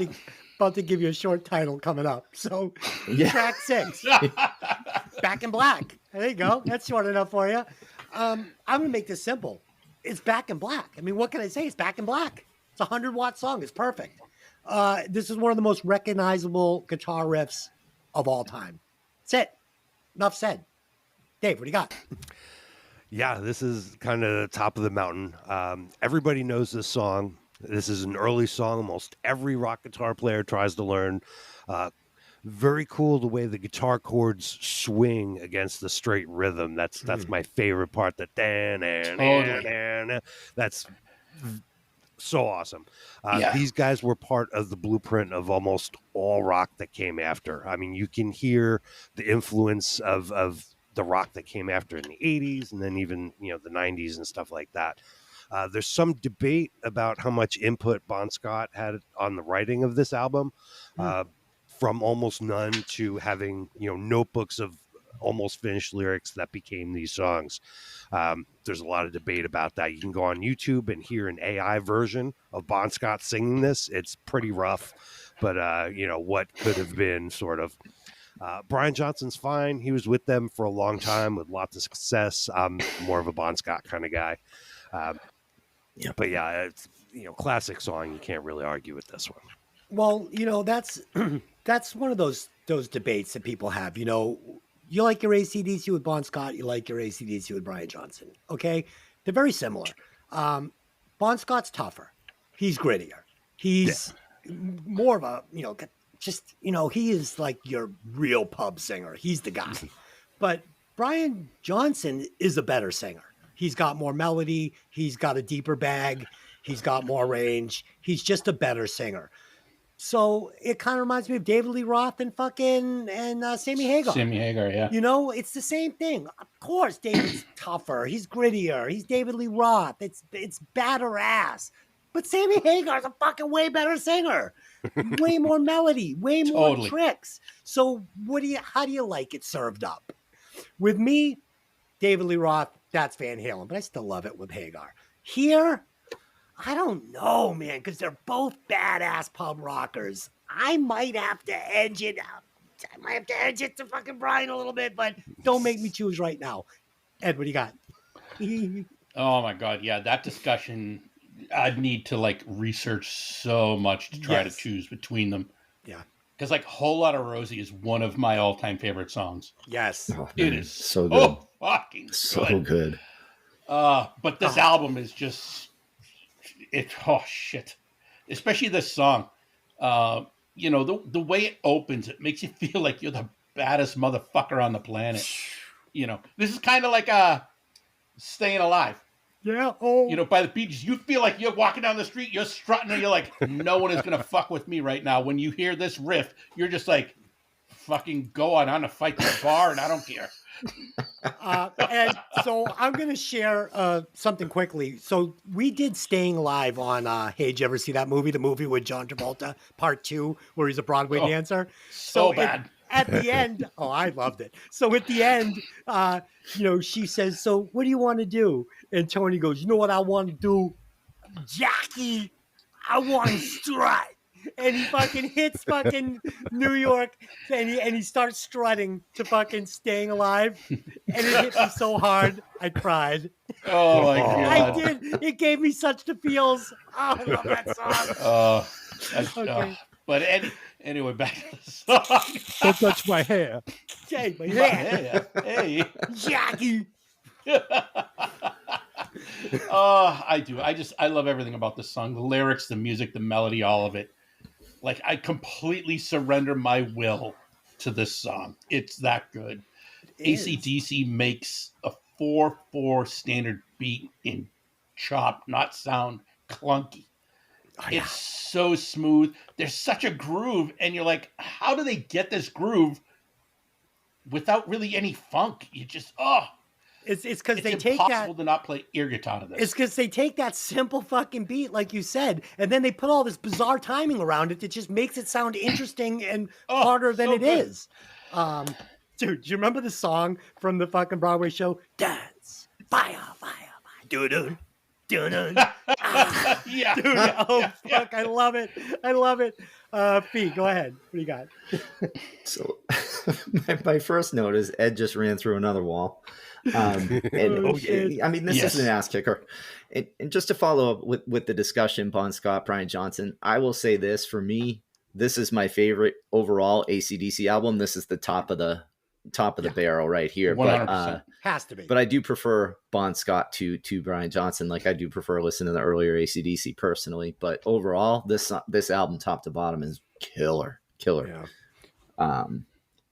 about to give you a short title coming up. So, Yeah. track 6, Back in Black. There you go. That's short enough for you. I'm going to make this simple. It's Back in Black. I mean, what can I say? It's Back in Black. It's a 100-watt song. It's perfect. This is one of the most recognizable guitar riffs of all time. That's it. Enough said. Dave, what do you got? Yeah, this is kind of the top of the mountain. Everybody knows this song. This is an early song. Almost every rock guitar player tries to learn. Very cool the way the guitar chords swing against the straight rhythm. That's my favorite part. The Totally. that's so awesome. Yeah. These guys were part of the blueprint of almost all rock that came after. I mean, you can hear the influence of the rock that came after in the 80s and then even, the 90s and stuff like that. There's some debate about how much input Bon Scott had on the writing of this album, from almost none to having, notebooks of almost finished lyrics that became these songs. There's a lot of debate about that. You can go on YouTube and hear an AI version of Bon Scott singing this. It's pretty rough, but what could have been sort of. Brian Johnson's fine. He was with them for a long time with lots of success. I'm more of a Bon Scott kind of guy. But yeah, it's classic song. You can't really argue with this one. Well, that's that's one of those debates that people have. You like your AC/DC with Bon Scott, you like your AC/DC with Brian Johnson. Okay, they're very similar. Bon Scott's tougher. He's grittier. He's more of a he is like your real pub singer. He's the guy. But Brian Johnson is a better singer. He's got more melody. He's got a deeper bag. He's got more range. He's just a better singer. So it kind of reminds me of David Lee Roth and Sammy Hagar. Sammy Hagar, yeah. It's the same thing. Of course, David's tougher. He's grittier. He's David Lee Roth. It's badass. But Sammy Hagar's a fucking way better singer. Way more melody. Way more Totally. tricks. So how do you like it served up? With me, David Lee Roth, that's Van Halen, but I still love it with Hagar. Here, I don't know, man, because they're both badass pub rockers. I might have to edge it out. I might have to edge it to fucking Brian a little bit, but don't make me choose right now. Ed, what do you got? Oh my god, yeah, that discussion, I'd need to research so much to try to choose between them. Yeah. Because Whole Lotta Rosie is one of my all-time favorite songs. Yes. Oh, It man, is so good. fucking So good. good. But this album is just oh shit, especially this song. The way it opens, it makes you feel like you're the baddest motherfucker on the planet. This is kind of like Staying Alive. Yeah. Oh. By the beaches, you feel like you're walking down the street, you're strutting, and you're like, no one is gonna fuck with me right now. When you hear this riff, you're just like, fucking go on, I'm gonna fight the bar, and I don't care. And so I'm going to share something quickly. So we did Staying Alive on, hey, did you ever see that movie? The movie with John Travolta, part 2, where he's a Broadway dancer. So bad. At the end, I loved it. So at the end, she says, so what do you want to do? And Tony goes, you know what I want to do? Jackie, I want to strut. And he fucking hits fucking New York and he starts strutting to fucking Staying Alive. And it hit me so hard, I cried. Oh my God. I did. It gave me such the feels. Oh, I love that song. Okay. But anyway, back to the song. Don't touch my hair. Okay, my hair. Hey. Jackie. I do. I love everything about this song. The lyrics, the music, the melody, all of it. Like, I completely surrender my will to this song. It's that good. AC/DC makes a 4/4 standard beat in chop, not sound clunky. Oh, yeah. It's so smooth. There's such a groove, and you're like, how do they get this groove without really any funk? You just, It's because they take that. It's impossible to not play air guitar to this. It's because they take that simple fucking beat, like you said, and then they put all this bizarre timing around it that just makes it sound interesting and harder than it is. Dude, do you remember the song from the fucking Broadway show? Dance, fire, fire, fire, doo-doo, doo-doo. Yeah. Dude, fuck, I love it. I love it. Pete, go ahead. What do you got? So my first note is Ed just ran through another wall. I mean, this is an ass kicker. And just to follow up with the discussion, Bon Scott, Brian Johnson, I will say this, for me, this is my favorite overall AC/DC album. This is the top of the barrel right here. 100%. But has to be. But I do prefer Bon Scott to Brian Johnson. Like, I do prefer listening to the earlier AC/DC personally. But overall, this album, top to bottom, is killer. Yeah. And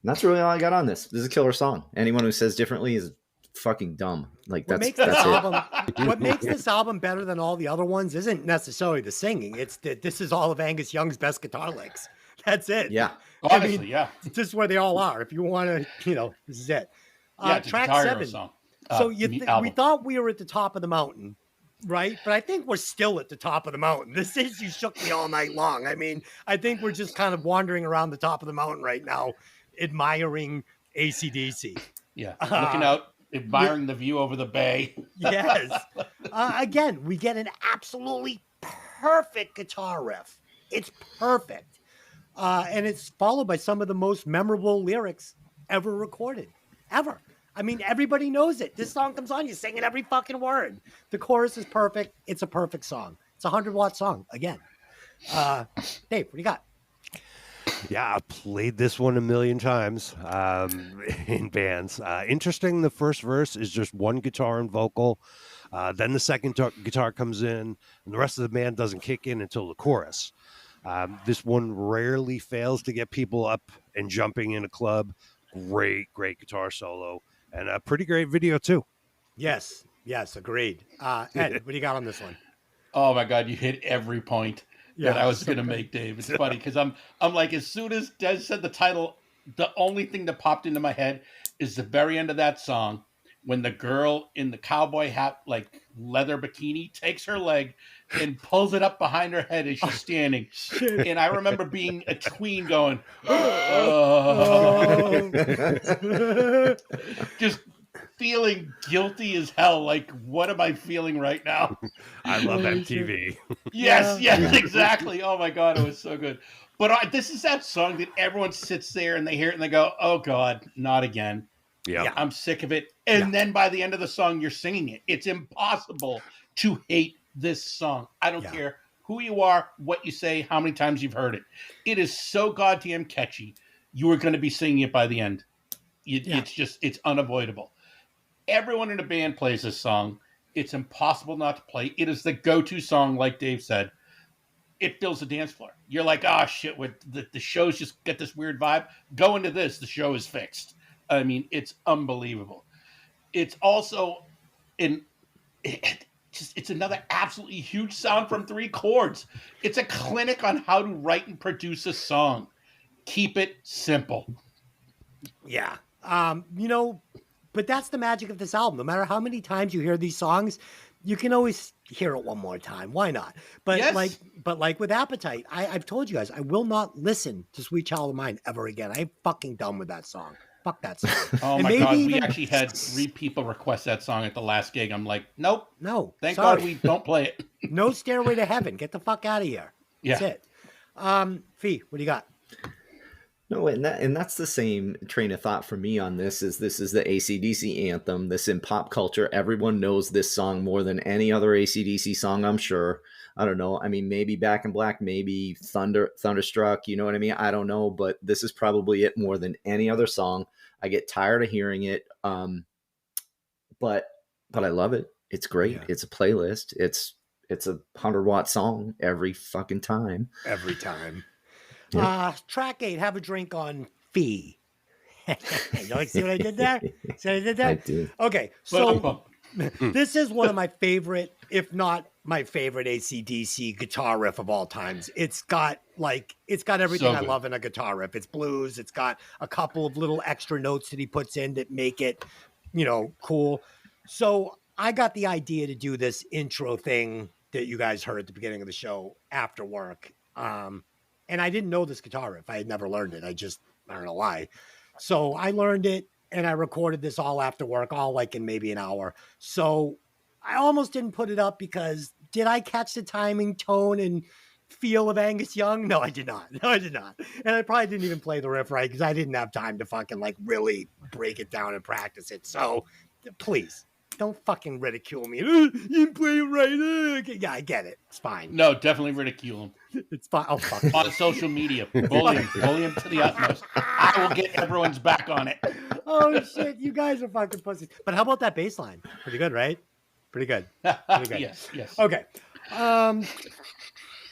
that's really all I got on this. This is a killer song. Anyone who says differently is fucking dumb. Like, that's it. What makes this album better than all the other ones isn't necessarily the singing. It's that this is all of Angus Young's best guitar licks. That's it. Yeah. Honestly, yeah. This is where they all are. If you want to, this is it. Track 7. Song. So we thought we were at the top of the mountain, right? But I think we're still at the top of the mountain. This is You Shook Me All Night Long. I mean, I think we're just kind of wandering around the top of the mountain right now, admiring AC/DC. Yeah. Looking out. Admiring the view over the bay. Yes. Again, we get an absolutely perfect guitar riff. It's perfect. And it's followed by some of the most memorable lyrics ever recorded. Ever. I mean, everybody knows it. This song comes on, you sing it every fucking word. The chorus is perfect. It's a perfect song. It's a 100-watt song, again. Dave, what do you got? Yeah, I've played this one a million times in bands. Interesting, the first verse is just one guitar and vocal. Then the second guitar comes in, and the rest of the band doesn't kick in until the chorus. This one rarely fails to get people up and jumping in a club. Great guitar solo, and a pretty great video, too. Yes, agreed. Ed, what do you got on this one? Oh, my God, you hit every point that I was going to make, Dave. It's funny because I'm like, as soon as Des said the title, the only thing that popped into my head is the very end of that song when the girl in the cowboy hat, like leather bikini, takes her leg and pulls it up behind her head as she's standing. And I remember being a tween going, just feeling guilty as hell. Like, what am I feeling right now? I love MTV. Yes, exactly. Oh my God, it was so good. But this is that song that everyone sits there and they hear it and they go, oh God, not again. Yeah. I'm sick of it. And then by the end of the song, you're singing it. It's impossible to hate this song. I don't care who you are, what you say, how many times you've heard it. It is so goddamn catchy. You are going to be singing it by the end. It's unavoidable. Everyone in the band plays this song. It's impossible not to play. It is the go-to song, like Dave said. It fills the dance floor. You're like, oh shit, with the shows just get this weird vibe. Go into this, the show is fixed. I mean, it's unbelievable. It's also in it's another absolutely huge sound from 3 chords. It's a clinic on how to write and produce a song. Keep it simple. Yeah. But that's the magic of this album. No matter how many times you hear these songs, you can always hear it one more time. Why not? But Yes. like with Appetite, I've told you guys, I will not listen to Sweet Child of Mine ever again. I'm fucking done with that song. Fuck that song. Oh And my maybe god, we even- actually had 3 people request that song at the last gig. I'm like, nope. No. Thank sorry. God we don't play it. No Stairway to Heaven. Get the fuck out of here. Yeah. That's it. Fee, what do you got? No, and that's the same train of thought for me on this is the AC/DC anthem. This in pop culture, everyone knows this song more than any other AC/DC song, I'm sure. I don't know. I mean, maybe Back in Black, maybe Thunderstruck, you know what I mean? I don't know, but this is probably it more than any other song. I get tired of hearing it. But I love it. It's great. Yeah. It's a playlist. It's a 100-watt song every fucking time. Every time. Yeah. Track 8, Have a Drink on Fee. You see what I did there? See what I did there? I do. Okay, so this is one of my favorite, if not my favorite AC/DC guitar riff of all times. It's got everything So I good. love in a guitar riff. It's blues. It's got a couple of little extra notes that he puts in that make it, cool. So I got the idea to do this intro thing that you guys heard at the beginning of the show after work. And I didn't know this guitar riff. I had never learned it. I don't know why. So I learned it and I recorded this all after work, all like in maybe an hour. So I almost didn't put it up because did I catch the timing, tone, and feel of Angus Young? No, I did not. No, I did not. And I probably didn't even play the riff right because I didn't have time to fucking like really break it down and practice it. So please don't fucking ridicule me. You didn't play it right. Okay. Yeah, I get it. It's fine. No, definitely ridicule him. It's fine. Oh, fuck. On social media. Bully him to the utmost. I will get everyone's back on it. Oh, shit. You guys are fucking pussies. But how about that bass line? Pretty good, right? Pretty good. Pretty good. Yes. Okay.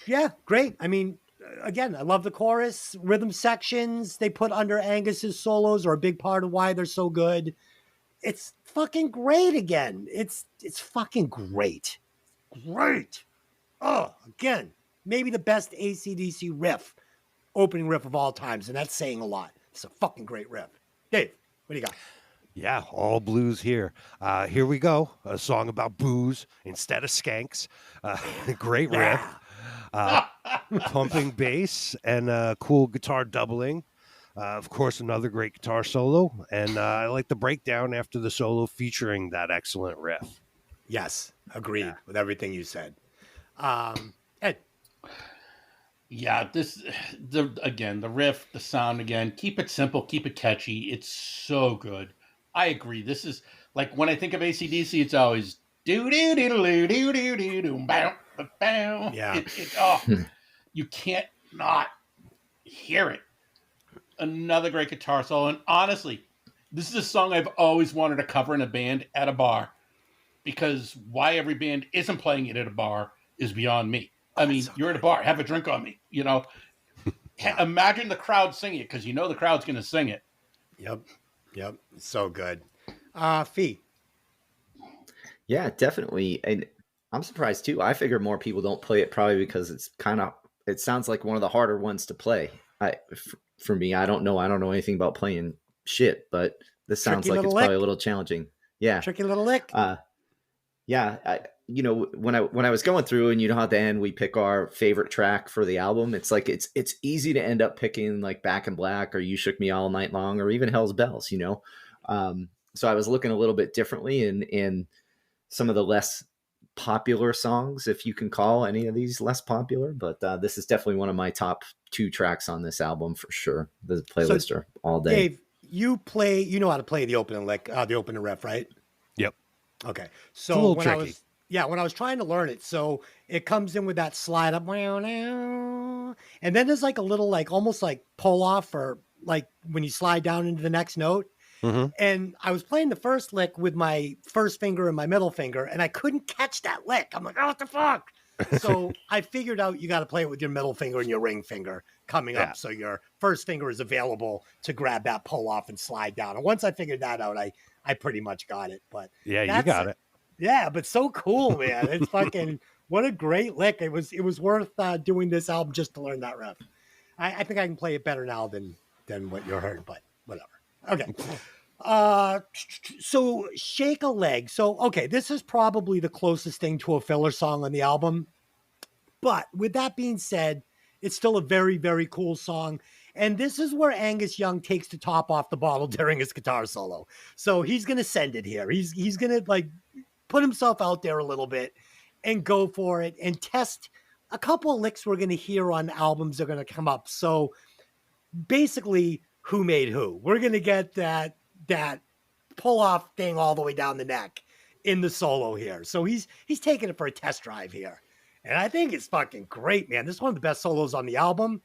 Yeah, great. I mean, again, I love the chorus, rhythm sections they put under Angus's solos are a big part of why they're so good. It's fucking great again. It's fucking great. Great. Oh, again, maybe the best AC/DC riff, opening riff of all times, and that's saying a lot. It's a fucking great riff. Dave, what do you got? Yeah, all blues here. Here we go. A song about booze instead of skanks. Great riff. Pumping bass and cool guitar doubling. Of course, another great guitar solo. And I like the breakdown after the solo featuring that excellent riff. Yes, agreed with everything you said. Ed. Yeah, the riff, the sound again. Keep it simple, keep it catchy. It's so good. I agree. This is like when I think of AC/DC, it's always do do do do do do do do bow bow. Yeah. You can't not hear it. Another great guitar solo, and honestly, this is a song I've always wanted to cover in a band at a bar. Because why every band isn't playing it at a bar is beyond me. I mean, you're at a bar, have a drink on me. Imagine the crowd singing it because the crowd's going to sing it. Yep. So good. Fee. Yeah, definitely. And I'm surprised too. I figure more people don't play it probably because it sounds like one of the harder ones to play. For me, I don't know anything about playing shit, but this sounds Tricky like it's little probably lick. a little challenging. Yeah. Tricky little lick. Yeah. When I was going through and how at the end we pick our favorite track for the album, it's like, it's easy to end up picking like Back in Black or You Shook Me All Night Long or even Hell's Bells, So I was looking a little bit differently in some of the less popular songs, if you can call any of these less popular, but this is definitely one of my top 2 tracks on this album for sure. The playlist are all day. Dave, you know how to play the opening lick, the opening riff, right? Yep. Okay. a So little when tricky. when I was trying to learn it, so it comes in with that slide up, and then there's like a little, like almost like pull off or like when you slide down into the next note. Mhm. And I was playing the first lick with my first finger and my middle finger, and I couldn't catch that lick. I'm like, oh, what the fuck? So I figured out you got to play it with your middle finger and your ring finger coming Yeah. up. So your first finger is available to grab that pull off and slide down. And once I figured that out, I pretty much got it. But Yeah, you that's got it. yeah, but so cool, man. It's fucking what a great lick. It was worth doing this album just to learn that riff. I think I can play it better now than what you heard, but whatever. Okay. So Shake a Leg. So okay, this is probably the closest thing to a filler song on the album. But with that being said, it's still a very, very cool song. And this is where Angus Young takes the top off the bottle during his guitar solo. So he's gonna send it here. He's gonna like put himself out there a little bit and go for it and test a couple of licks we're gonna hear on albums that are gonna come up. So basically, who made who? We're gonna get that pull off thing all the way down the neck in the solo here. So he's taking it for a test drive here. And I think it's fucking great, man. This is one of the best solos on the album.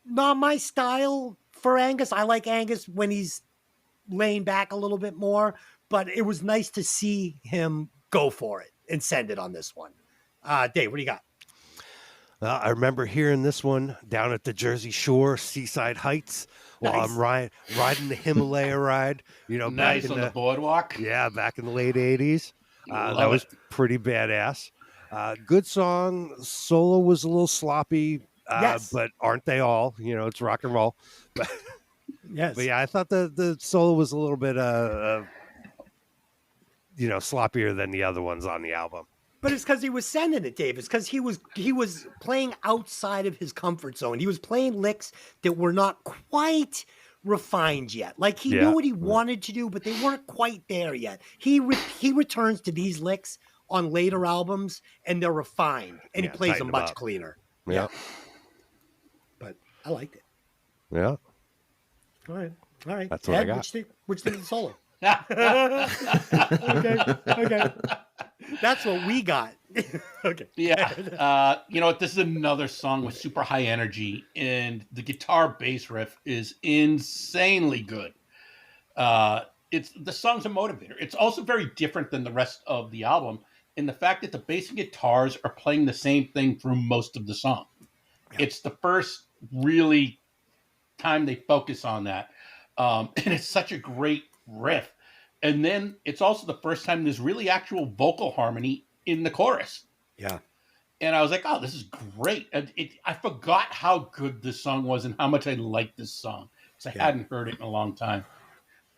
Not my style for Angus. I like Angus when he's laying back a little bit more, but it was nice to see him go for it and send it on this one. Dave, what do you got? I remember hearing this one down at the Jersey Shore, Seaside Heights, while Nice. I'm riding the Himalaya ride. You know, Nice back in on the boardwalk. back in the late '80s. Love That was it. pretty badass. Good song. Solo was a little sloppy, Yes. but aren't they all? You know, it's rock and roll. Yes. But yeah, I thought the solo was a little bit, sloppier than the other ones on the album. But it's because he was sending it, Dave. It's because he was playing outside of his comfort zone. He was playing licks that were not quite refined yet. Like he knew what he wanted to do, but they weren't quite there yet. He returns to these licks on later albums, and they're refined, and Yeah, he plays tighten them them much up. cleaner. Yeah. But I liked it. Yeah. All right. That's what I Ed, got. Which thing is the solo? Okay. That's what we got. Okay. Yeah. You know what? This is another song with super high energy, and the guitar bass riff is insanely good. It's the song's a motivator. It's also very different than the rest of the album in the fact that the bass and guitars are playing the same thing through most of the song. Yeah. It's the first really time they focus on that. And it's such a great riff. And then it's also the first time there's really actual vocal harmony in the chorus. Yeah. And I was like, oh, this is great. And I forgot how good this song was and how much I liked this song because I hadn't heard it in a long time.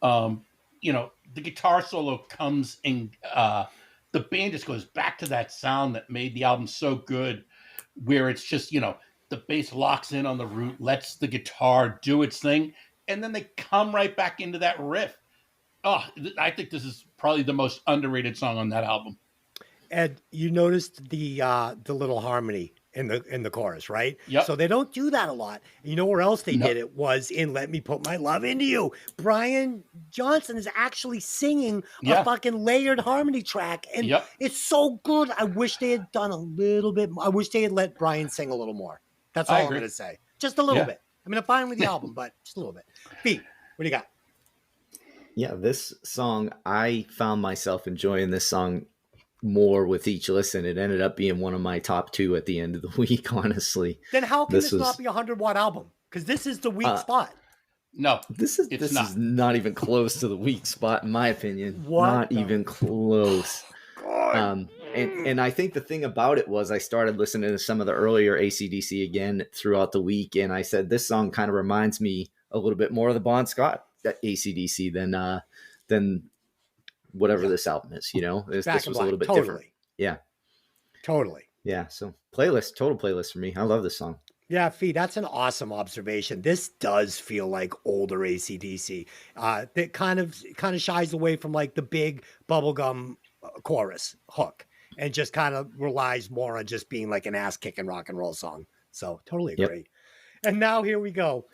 The guitar solo comes and the band just goes back to that sound that made the album so good, where it's just, the bass locks in on the root, lets the guitar do its thing, and then they come right back into that riff. Oh, I think this is probably the most underrated song on that album. Ed, you noticed the little harmony in the chorus, right? Yep. So they don't do that a lot. You know where else they did it was in "Let Me Put My Love Into You." Brian Johnson is actually singing a fucking layered harmony track, and it's so good. I wish they had done a little bit more. I wish they had let Brian sing a little more. That's all I'm going to say. Just a little bit. I mean, I'm fine with the album, but just a little bit. Pete, what do you got? Yeah, this song, I found myself enjoying this song more with each listen. It ended up being one of my top two at the end of the week, honestly. Then how can this not be a 100-watt album? Because this is the weak spot. No, this is not even close to the weak spot, in my opinion. Even close. And I think the thing about it was I started listening to some of the earlier AC/DC again throughout the week, and I said this song kind of reminds me a little bit more of the Bon Scott AC/DC than whatever this album is. This was a little bit different. Yeah, totally. Yeah, so total playlist for me. I love this song. Yeah, Fee, that's an awesome observation. This does feel like older AC/DC. That kind of shies away from like the big bubblegum chorus hook and just kind of relies more on just being like an ass-kicking rock and roll song. So totally agree. Yep. And now here we go.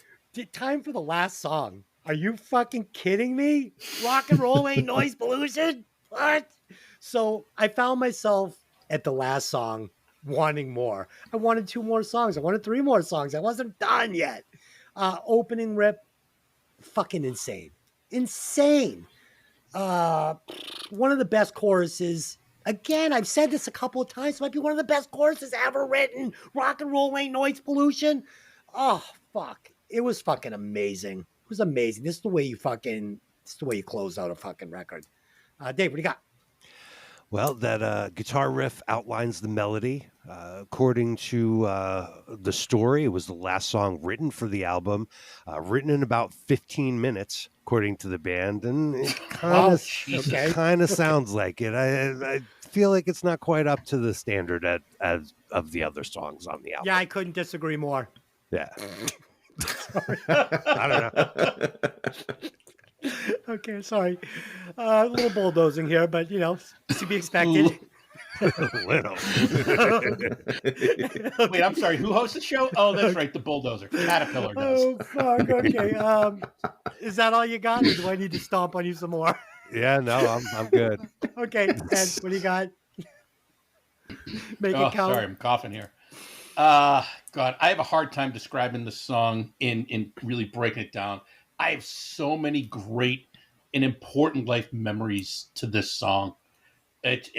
Time for the last song. Are you fucking kidding me? Rock and roll ain't noise pollution? What? So I found myself at the last song wanting more. I wanted 2 more songs. I wanted 3 more songs. I wasn't done yet. Opening rip, fucking insane. insane. One of the best choruses. Again, I've said this a couple of times. Might be one of the best choruses ever written. Rock and roll ain't noise pollution. Oh fuck! It was fucking amazing. It was amazing. This is the way you close out a fucking record. Dave, what do you got? Well, that guitar riff outlines the melody. According to the story, it was the last song written for the album, written in about 15 minutes, according to the band, and it kind of sounds like it. I feel like it's not quite up to the standard as of the other songs on the album. Yeah, I couldn't disagree more. Yeah. I don't know. Okay, sorry. A little bulldozing here, but to be expected. Little. Wait, I'm sorry. Who hosts the show? Oh, that's right, the bulldozer. Caterpillar does. Oh fuck. Okay. Is that all you got, or do I need to stomp on you some more? Yeah, no, I'm good. Okay, Ted, what do you got? Make it count. Sorry, I'm coughing here. God, I have a hard time describing the song in really breaking it down. I have so many great and important life memories to this song. It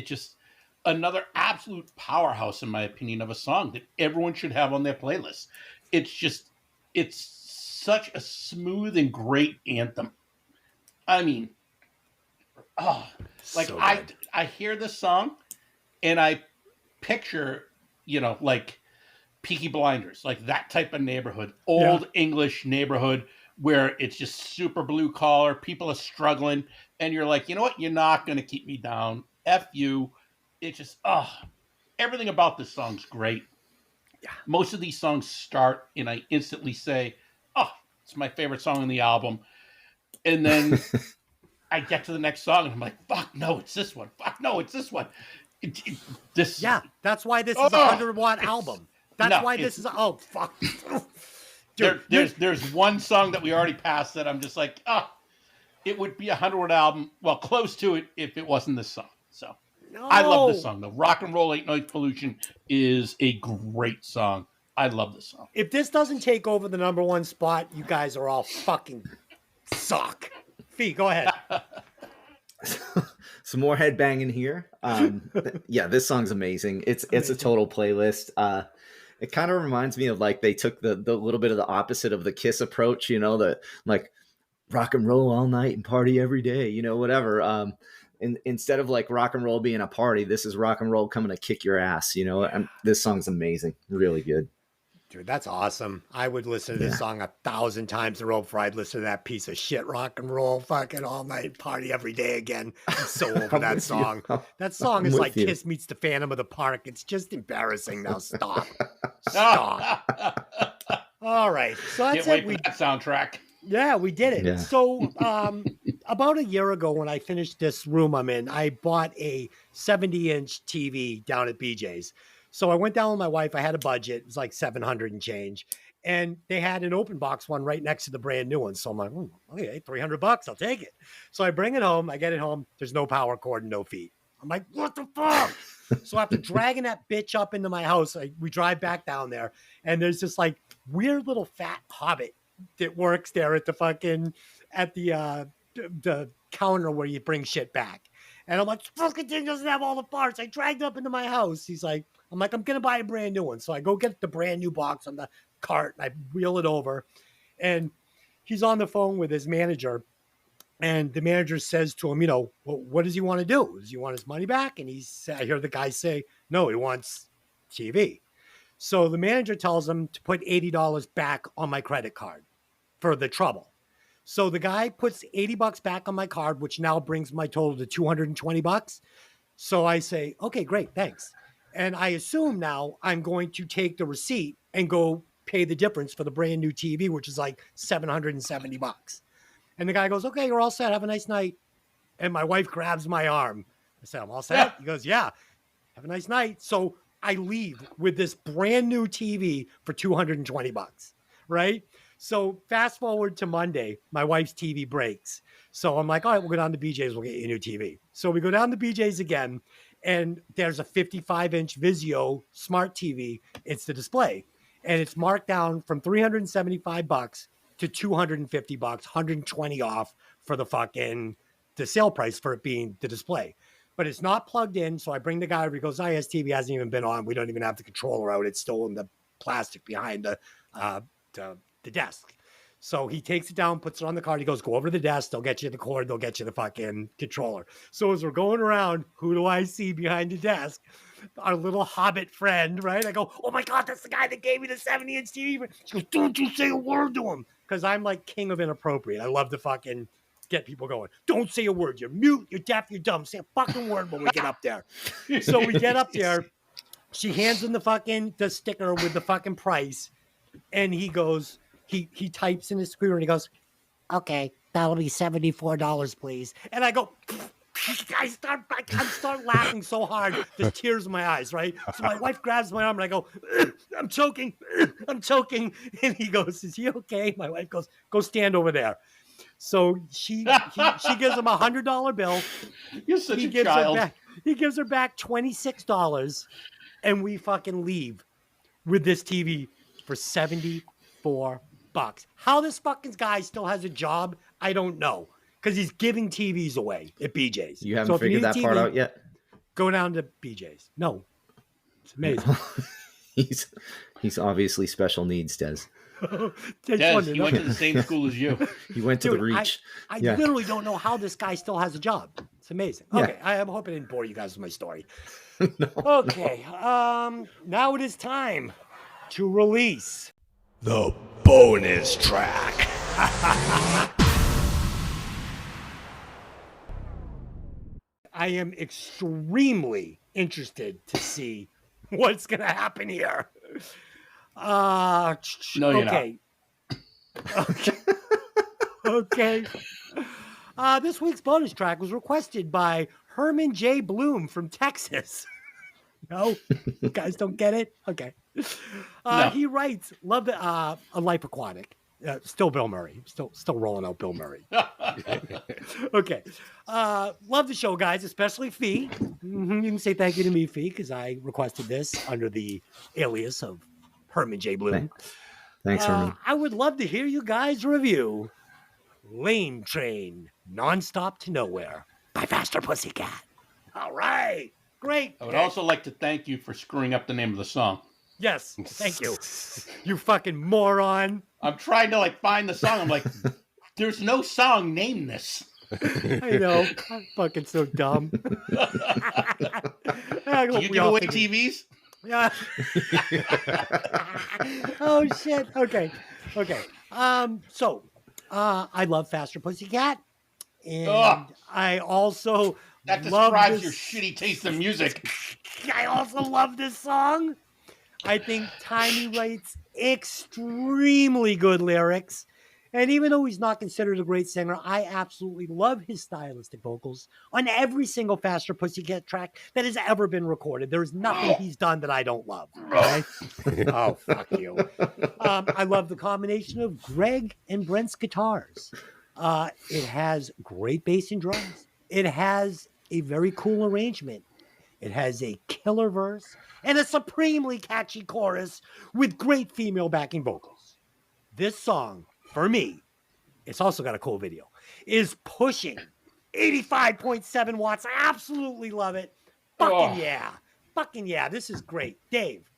just another absolute powerhouse, in my opinion, of a song that everyone should have on their playlist. It's such a smooth and great anthem. I mean, I hear this song and I picture, like Peaky Blinders, like that type of neighborhood, old English neighborhood where it's just super blue collar, people are struggling, and you're like, you know what? You're not going to keep me down. F you. It's just, everything about this song's great. Yeah. Most of these songs start and I instantly say, it's my favorite song on the album. And then I get to the next song and I'm like, fuck, no, it's this one. Fuck, no, it's this one. That's why this is a 100-watt album. That's why this is fuck. Dude, there's one song that we already passed that I'm just like, it would be a 100-watt album, well, close to it if it wasn't this song. So I love this song. The Rock and Roll Ain't Noise Pollution is a great song. I love this song. If this doesn't take over the number one spot, you guys are all fucking suck. Fee, go ahead. Some more headbanging here. Yeah, this song's amazing. It's a total playlist. It kind of reminds me of like they took the little bit of the opposite of the Kiss approach, the like rock and roll all night and party every day, whatever. Instead of like rock and roll being a party, this is rock and roll coming to kick your ass, and this song's amazing. Really good. Dude, that's awesome. I would listen to this song 1,000 times in a row before I'd listen to that piece of shit rock and roll fucking all night party every day again. I'm so over that song. That song is like Kiss meets the Phantom of the Park. It's just embarrassing. Now stop. All right. So that's Can't wait for that soundtrack. Yeah, we did it. Yeah. So about a year ago when I finished this room I'm in, I bought a 70-inch TV down at BJ's. So I went down with my wife. I had a budget. It was like $700 and change. And they had an open box one right next to the brand new one. So I'm like, okay, $300. I'll take it. So I bring it home. I get it home. There's no power cord and no feet. I'm like, what the fuck? So after dragging that bitch up into my house, we drive back down there. And there's this like weird little fat hobbit that works there at the counter where you bring shit back. And I'm like, fucking thing doesn't have all the parts. I dragged it up into my house. I'm like, I'm going to buy a brand new one. So I go get the brand new box on the cart and I wheel it over. And he's on the phone with his manager. And the manager says to him, well, what does he want to do? Does he want his money back? And I hear the guy say, no, he wants TV. So the manager tells him to put $80 back on my credit card for the trouble. So the guy puts $80 back on my card, which now brings my total to $220. So I say, okay, great, thanks. And I assume now I'm going to take the receipt and go pay the difference for the brand new TV, which is like $770. And the guy goes, okay, you're all set. Have a nice night. And my wife grabs my arm. I said, I'm all set. He goes, yeah, have a nice night. So I leave with this brand new TV for $220, right? So fast forward to Monday, my wife's TV breaks. So I'm like, all right, we'll go down to BJ's. We'll get you a new TV. So we go down to BJ's again, and there's a 55-inch Vizio smart TV. It's the display, and it's marked down from $375 to $250, 120 off for the sale price for it being the display. But it's not plugged in. So I bring the guy over. He goes, his TV hasn't even been on. We don't even have the controller out. It's still in the plastic behind the desk. So he takes it down, puts it on the card. He goes, go over to the desk. They'll get you the cord. They'll get you the fucking controller. So as we're going around, who do I see behind the desk? Our little hobbit friend, right? I go, oh my God, that's the guy that gave me the 70-inch TV. She goes, don't you say a word to him. Because I'm like king of inappropriate. I love to fucking get people going. Don't say a word. You're mute. You're deaf. You're dumb. Say a fucking word when we get up there. So we get up there. She hands him the sticker with the fucking price. And he goes, he types in his screen and he goes, okay, that'll be $74, please. And I go, I start laughing so hard, there's tears in my eyes, right? So my wife grabs my arm and I go, I'm choking. And he goes, is he okay? My wife goes, go stand over there. So she gives him $100 bill. You're such a child. He gives her back $26, and we fucking leave with this TV for $74. How this fucking guy still has a job, I don't know. Because he's giving TVs away at BJ's. You haven't figured that part out yet? Go down to BJ's. No. It's amazing. He's obviously special needs, Des. Des, he went to the same school as you. He went to the Reach. I literally don't know how this guy still has a job. It's amazing. Okay, I hope I didn't bore you guys with my story. Okay, now it is time to release the bonus track. I am extremely interested to see what's going to happen here. No, you're okay. Okay. Okay. This week's bonus track was requested by Herman J. Bloom from Texas. No? You guys don't get it? Okay. No. He writes, love the A Life Aquatic. Still Bill Murray. Still rolling out Bill Murray. Okay. Love the show, guys, especially Fee. You can say thank you to me, Fee, because I requested this under the alias of Herman J. Bloom. Thanks, Herman. I would love to hear you guys review Lane Train, Nonstop to Nowhere by Faster Pussycat. All right. Great. I would also like to thank you for screwing up the name of the song. Yes, thank you. You fucking moron. I'm trying to find the song. I'm like, there's no song named this. I know. I'm fucking so dumb. Do you give away TVs? Yeah. Oh shit. Okay. So I love Faster Pussycat. And I also that love describes your shitty taste in music. I also love this song. I think Tiny writes extremely good lyrics. And even though he's not considered a great singer, I absolutely love his stylistic vocals on every single Faster Pussycat track that has ever been recorded. There is nothing he's done that I don't love. Okay? Oh, fuck you. I love the combination of Greg and Brent's guitars. It has great bass and drums. It has a very cool arrangement. It has a killer verse and a supremely catchy chorus with great female backing vocals. This song, for me, it's also got a cool video, is pushing 85.7 watts. I absolutely love it. Fucking yeah. This is great. Dave,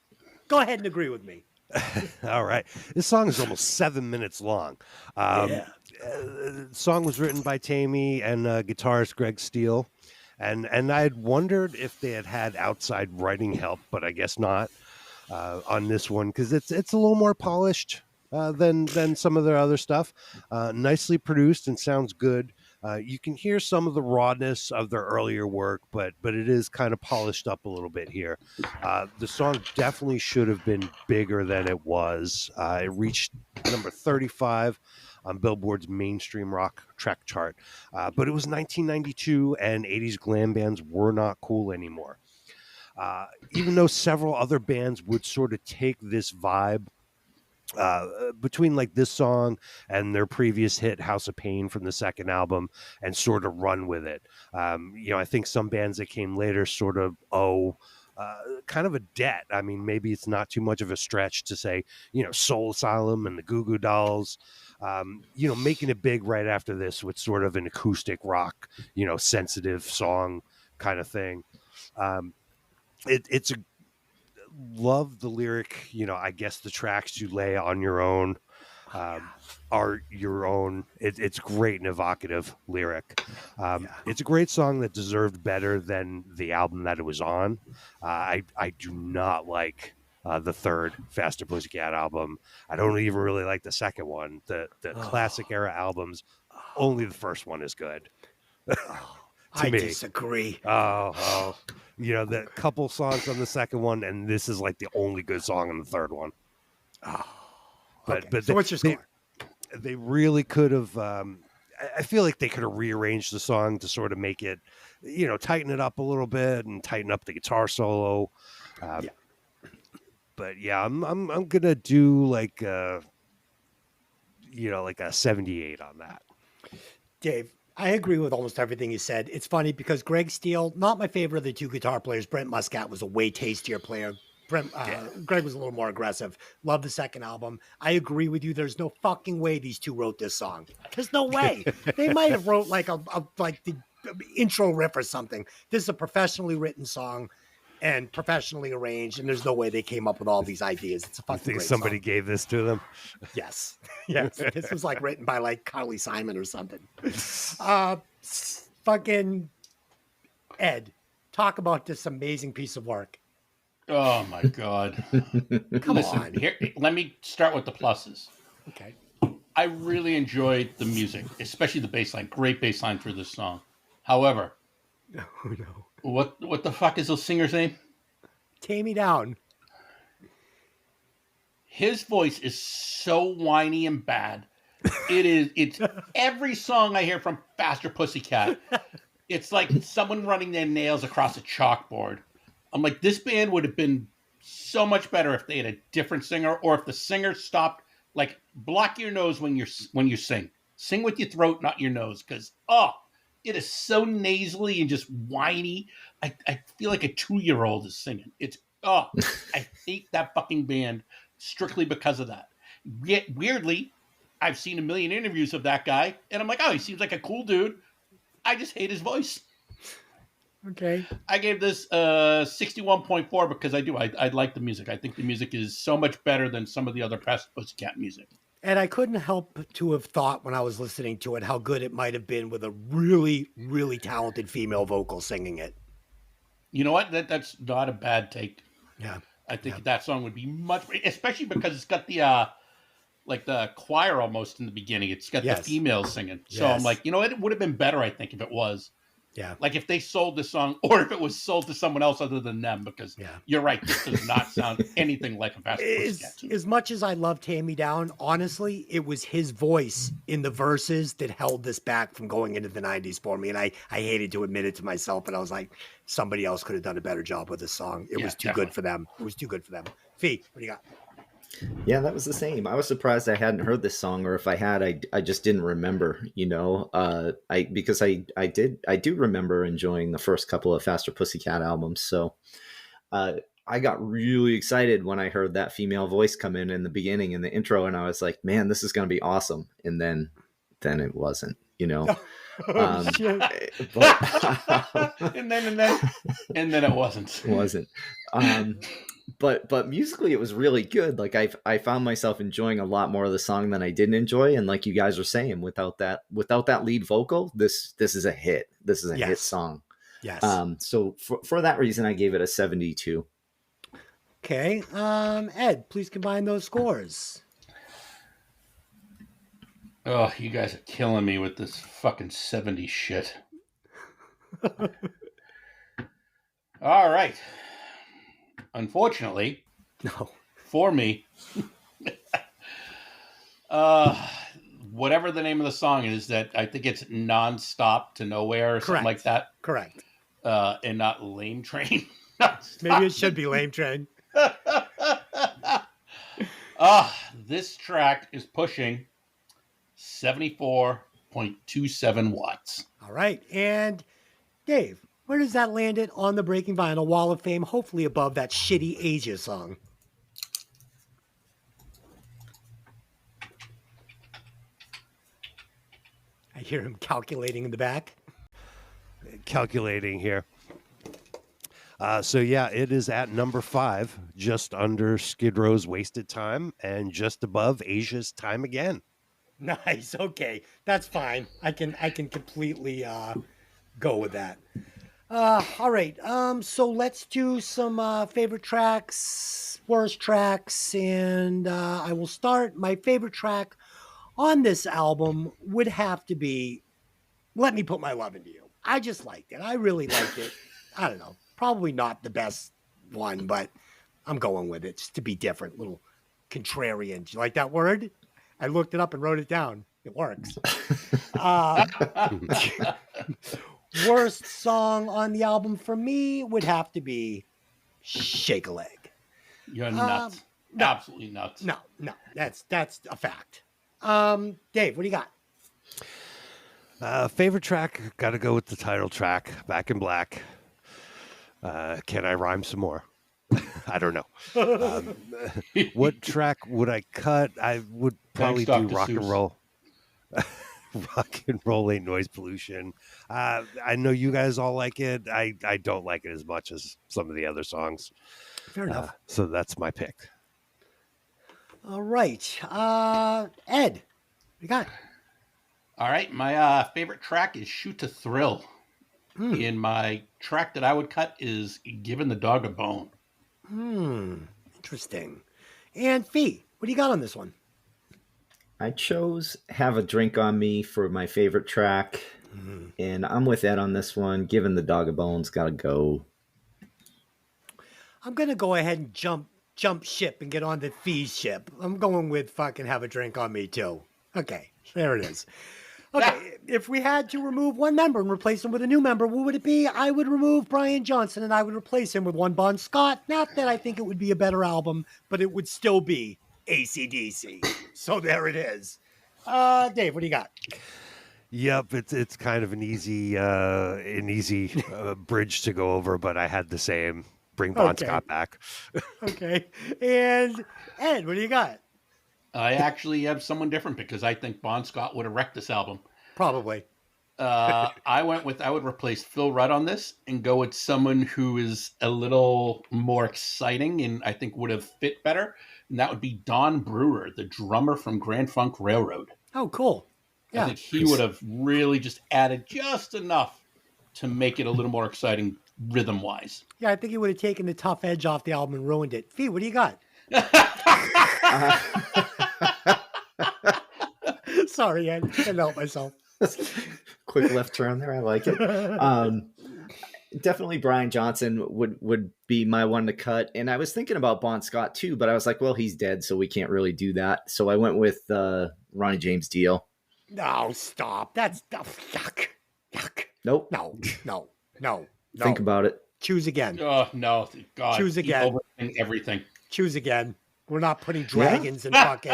go ahead and agree with me. All right. This song is almost 7 minutes long. The song was written by Tammy and guitarist Greg Steele. And I had wondered if they had outside writing help, but I guess not on this one, because it's a little more polished than some of their other stuff. Nicely produced and sounds good. You can hear some of the rawness of their earlier work, but it is kind of polished up a little bit here. The song definitely should have been bigger than it was. It reached number 35 on Billboard's mainstream rock track chart. But it was 1992 and 80s glam bands were not cool anymore. Even though several other bands would sort of take this vibe between like this song and their previous hit House of Pain from the second album and sort of run with it. I think some bands that came later sort of owe kind of a debt. I mean, maybe it's not too much of a stretch to say, Soul Asylum and the Goo Goo Dolls, making it big right after this with sort of an acoustic rock, sensitive song kind of thing. It's a love the lyric, I guess the tracks you lay on your own are your own. It's great and evocative lyric. It's a great song that deserved better than the album that it was on. I do not like the third Faster Pussycat album. I don't even really like the second one. The classic era albums, only the first one is good. I me. disagree. The couple songs on the second one, and this is like the only good song on the third one. But so what's your score? They really could have. I feel like they could have rearranged the song to sort of make it, tighten it up a little bit and tighten up the guitar solo. But yeah, I'm gonna do like a 78 on that. Dave, I agree with almost everything you said. It's funny because Greg Steele, not my favorite of the two guitar players. Brent Muscat was a way tastier player. Greg was a little more aggressive. Love the second album. I agree with you. There's no fucking way these two wrote this song. There's no way. They might have wrote like the intro riff or something. This is a professionally written song and professionally arranged, and there's no way they came up with all these ideas. It's a fucking great somebody song. gave this to them. Yes. This was like written by like Carly Simon or something. Fucking Ed, talk about this amazing piece of work. Oh my God. Come Listen, on. here, let me start with the pluses. Okay. I really enjoyed the music, especially the bass line. Great bass line through this song. However, Oh no. what the fuck is the singer's name? Tammy Down. His voice is so whiny and bad. It's every song I hear from Faster Pussycat. It's like someone running their nails across a chalkboard. I'm like, this band would have been so much better if they had a different singer, or if the singer stopped. Like, block your nose when you sing. Sing with your throat, not your nose, because it is so nasally and just whiny. I feel like a 2-year-old is singing. I hate that fucking band strictly because of that. Yet weirdly, I've seen a million interviews of that guy, and I'm like, he seems like a cool dude. I just hate his voice. Okay. I gave this 61.4 because I like the music. I think the music is so much better than some of the other Faster Pussycat music. And I couldn't help to have thought when I was listening to it how good it might have been with a really, really talented female vocal singing it. You know what? That's not a bad take. Yeah. I think that song would be much, especially because it's got the like the choir almost in the beginning. It's got the females singing. So I'm like, it would have been better, I think, if it was. Yeah. Like if they sold the song, or if it was sold to someone else other than them, because you're right, this does not sound anything like a Faster Pussycat. As much as I love Tammy Down, honestly, it was his voice in the verses that held this back from going into the 90s for me. And I hated to admit it to myself, but I was like, somebody else could have done a better job with this song. It was too good for them. It was too good for them. Fee, what do you got? Yeah, that was the same. I was surprised I hadn't heard this song, or if I had, I just didn't remember. Because I do remember enjoying the first couple of Faster Pussycat albums. So, I got really excited when I heard that female voice come in the beginning in the intro, and I was like, "Man, this is going to be awesome." And then it wasn't. Shit. and then it wasn't. It wasn't. But musically it was really good. Like I found myself enjoying a lot more of the song than I didn't enjoy. And like you guys were saying, without that lead vocal, this is a hit. This is a hit song. Yes. So for that reason, I gave it a 72. Okay. Ed, please combine those scores. Oh, you guys are killing me with this fucking 70 shit. All right. Unfortunately, for me, whatever the name of the song is, that I think it's Nonstop to Nowhere or something like that. Correct. And not Lame Train. Maybe it should be Lame Train. This track is pushing 74.27 watts. All right. And Dave, Where does that land it on the Breaking Vinyl Wall of Fame? Hopefully above that shitty Asia song. I hear him calculating in the back. Calculating here. So yeah, it is at number 5, just under Skid Row's Wasted Time and just above Asia's Time Again. Nice. Okay, that's fine. I can completely go with that. All right. So let's do some favorite tracks, worst tracks, and I will start. My favorite track on this album would have to be "Let Me Put My Love Into You." I just liked it. I really liked it. I don't know. Probably not the best one, but I'm going with it just to be different. Little contrarian. Do you like that word? I looked it up and wrote it down. It works. Worst song on the album for me would have to be "Shake a Leg." You're nuts. no. Absolutely nuts. No, that's a fact. Dave, what do you got? Favorite track, got to go with the title track, Back in Black. Can I rhyme some more? I don't know. What track would I cut? I would probably Thanks, do Dr. Rock and Seuss. Roll. Rock and Roll Ain't Noise Pollution. I know you guys all like it. I don't like it as much as some of the other songs. Fair enough. So that's my pick. All right. Ed, what you got? All right, my favorite track is "Shoot to Thrill." And my track that I would cut is "Giving the Dog a Bone." Interesting. And Fee, what do you got on this one? I chose "Have a Drink on Me" for my favorite track, and I'm with Ed on this one. Giving the Dog a Bone's gotta go. I'm gonna go ahead and jump ship and get on the Fee's ship. I'm going with fucking "Have a Drink on Me" too. Okay, there it is. Okay, if we had to remove one member and replace him with a new member, what would it be? I would remove Brian Johnson and I would replace him with one Bon Scott. Not that I think it would be a better album, but it would still be AC/DC. So there it is. Dave, what do you got? Yep, it's kind of an easy bridge to go over, but I had the same. Bring Bon Okay. Scott back. Okay. And Ed, what do you got? I actually have someone different because I think Bon Scott would have wrecked this album. Probably. I would replace Phil Rudd on this and go with someone who is a little more exciting and I think would have fit better. And that would be Don Brewer, the drummer from Grand Funk Railroad. Oh, cool. I Yeah. think he would have really just added just enough to make it a little more exciting rhythm wise. Yeah, I think he would have taken the tough edge off the album and ruined it. Fee, what do you got? Sorry, Ed. I couldn't help myself. Quick left turn there. I like it. Definitely Brian Johnson would be my one to cut. And I was thinking about Bon Scott too, but I was like, well, he's dead, so we can't really do that. So I went with Ronnie James Dio. No, stop. That's yuck. Yuck. Nope. No. Think about it. Choose again. Oh, no. God. Choose he again. overthink everything. Choose again. We're not putting dragons and fucking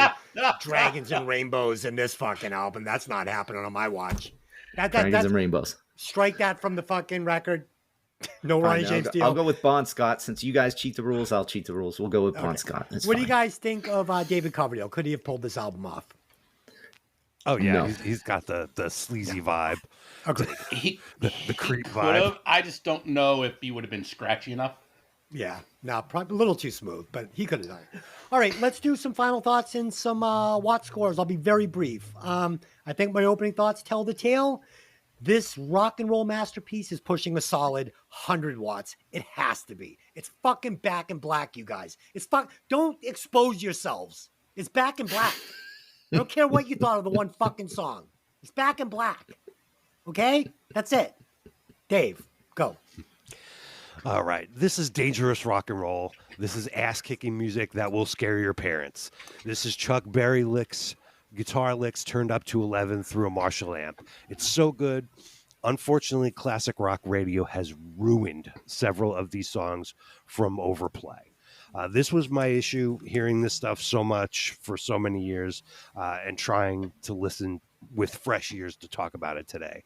dragons and rainbows in this fucking album. That's not happening on my watch. Dragons That's and Rainbows. strike that from the fucking record. No Ronnie Fine, James I'll Dio. go with Bon Scott. Since you guys cheat the rules, I'll cheat the rules. We'll go with Bon Scott. It's What do you fine. guys think of David Coverdale? Could he have pulled this album off? Oh yeah, No. he's got the sleazy vibe, Agreed. the creep Could vibe. have. I just don't know if he would have been scratchy enough. Yeah, no, probably a little too smooth, but he could have done it. All right, let's do some final thoughts and some Watt scores. I'll be very brief. I think my opening thoughts tell the tale. This rock and roll masterpiece is pushing a solid 100 watts. It has to be. It's fucking Back in Black, you guys. Don't expose yourselves. It's Back in Black. I don't care what you thought of the one fucking song. It's Back in Black. Okay? That's it. Dave, go. All right, this is dangerous rock and roll. This is ass-kicking music that will scare your parents. This is Chuck Berry licks, guitar licks turned up to 11 through a Marshall amp. It's so good. Unfortunately, classic rock radio has ruined several of these songs from overplay. This was my issue, hearing this stuff so much for so many years and trying to listen with fresh ears to talk about it today.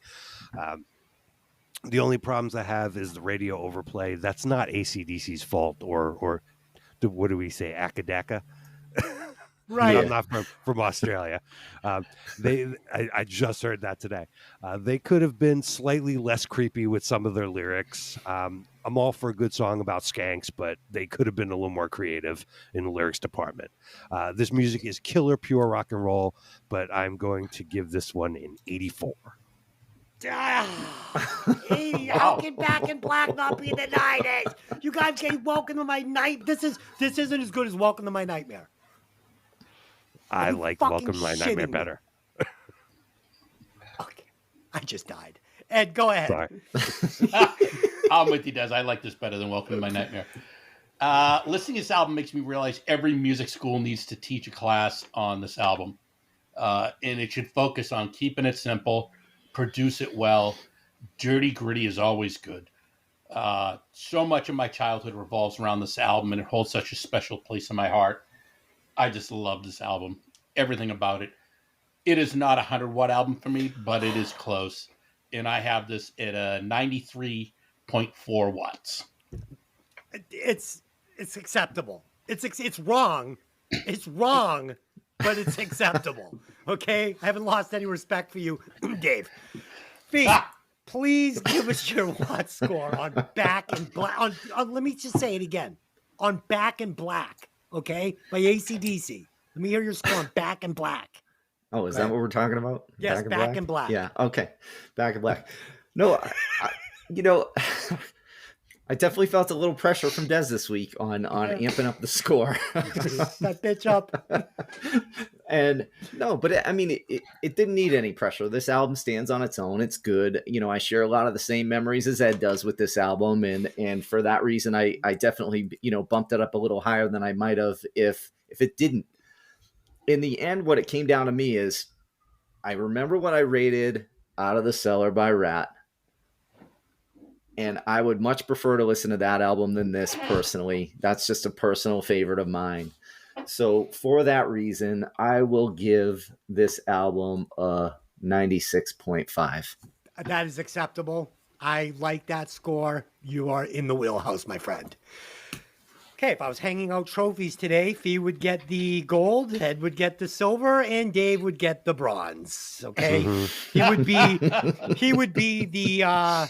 The only problems I have is the radio overplay. That's not AC/DC's fault, or what do we say, Akadaka? Right. I'm not from Australia. I just heard that today. They could have been slightly less creepy with some of their lyrics. I'm all for a good song about skanks, but they could have been a little more creative in the lyrics department. This music is killer, pure rock and roll, but I'm going to give this one an 84. 80, how can Back in Black not be in the 90s? You guys get Welcome to My Night. This isn't as good as Welcome to My Nightmare. I you like fucking Welcome to My shitting Nightmare me? better. Okay, I just died. Ed, go ahead. Sorry. I'm with you, Des. I like this better than Welcome to My Nightmare. Listening to this album makes me realize every music school needs to teach a class on this album. And it should focus on keeping it simple, produce it well. Dirty Gritty is always good. So much of my childhood revolves around this album, and it holds such a special place in my heart. I just love this album. Everything about it. It is not a 100-watt album for me, but it is close. And I have this at a 93.4 watts. It's acceptable. It's wrong. It's wrong, but it's acceptable. Okay? I haven't lost any respect for you, Dave. Fee, please give us your watt score on Back in Black. Let me just say it again. On Back in Black, okay? By AC/DC. Let me hear your score on Back in Black. Oh, is that what we're talking about? Yes, Back in Black. Yeah, okay. Back in Black. No, you know, I definitely felt a little pressure from Des this week on amping up the score. That bitch up. And no, but it didn't need any pressure. This album stands on its own. It's good. You know, I share a lot of the same memories as Ed does with this album. And for that reason, I definitely, bumped it up a little higher than I might have if it didn't. In the end, what it came down to me is I remember when I rated Out of the Cellar by Rat. And I would much prefer to listen to that album than this personally. That's just a personal favorite of mine. So for that reason, I will give this album a 96.5. That is acceptable. I like that score. You are in the wheelhouse, my friend. Okay, if I was hanging out trophies today, Fee would get the gold, Ed would get the silver, and Dave would get the bronze. Okay, he would be the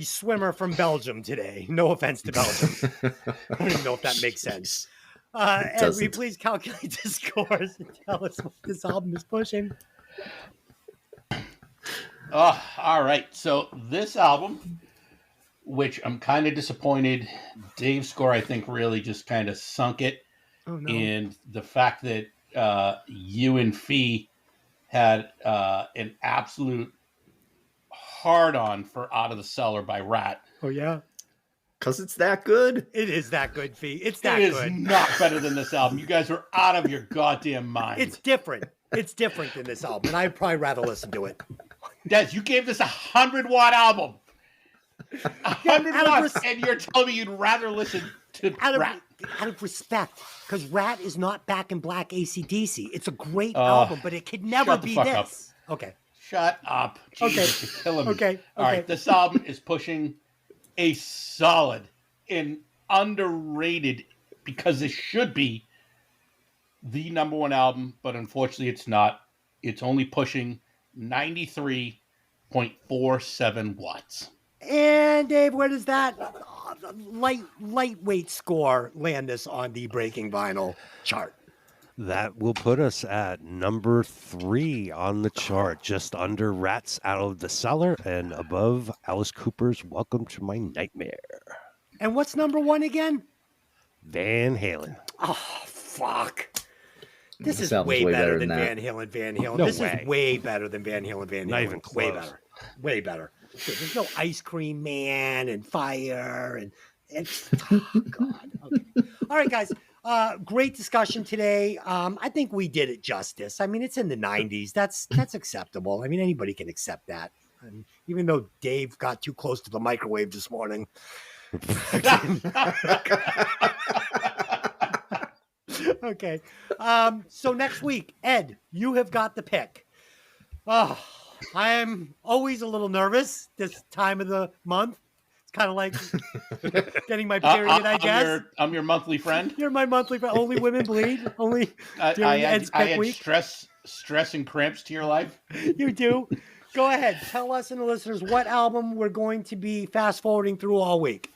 swimmer from Belgium today. No offense to Belgium. I don't even know if that makes sense. Ed, will you please calculate the scores and tell us what this album is pushing? Oh, all right. So this album, which I'm kind of disappointed, Dave's score, I think, really just kind of sunk it. Oh, no. And the fact that you and Fee had an absolute hard-on for Out of the Cellar by Rat. Oh, yeah? Because it's that good. It is that good, Fee. It's that It good. is not better than this album. You guys are out of your goddamn mind. It's different. It's different than this album, and I'd probably rather listen to it. Des, you gave this a 100-watt album. 100 watts, and you're telling me you'd rather listen to Rat. Out of respect, because Rat is not Back in Black AC/DC. It's a great album, but it could never be this. Up. Okay. Shut up. Jesus, you're killing me. Okay. All right, this album is pushing a solid and underrated, because it should be the number one album, but unfortunately it's not. It's only pushing 93.47 watts. And Dave, where does that lightweight score land us on the Breaking Vinyl chart? That will put us at number 3 on the chart, just under Rats Out of the Cellar and above Alice Cooper's Welcome to My Nightmare. And what's number 1 again? Van Halen. Oh, fuck. This is way better than Van Halen. No This way. is way better than Van Halen. Not even Way close. better. Way better. There's no Ice Cream Man and Fire and oh, God. Okay. All right, guys. Great discussion today. I think we did it justice. I mean, it's in the 90s. That's acceptable. I mean, anybody can accept that. Even though Dave got too close to the microwave this morning. Okay. So next week, Ed, you have got the pick. Oh, I am always a little nervous this time of the month. It's kind of like getting my period, I guess. I'm your monthly friend. You're my monthly friend. Only women bleed. Only during Ed's I pick add week. stress and cramps to your life. You do. Go ahead. Tell us and the listeners what album we're going to be fast forwarding through all week.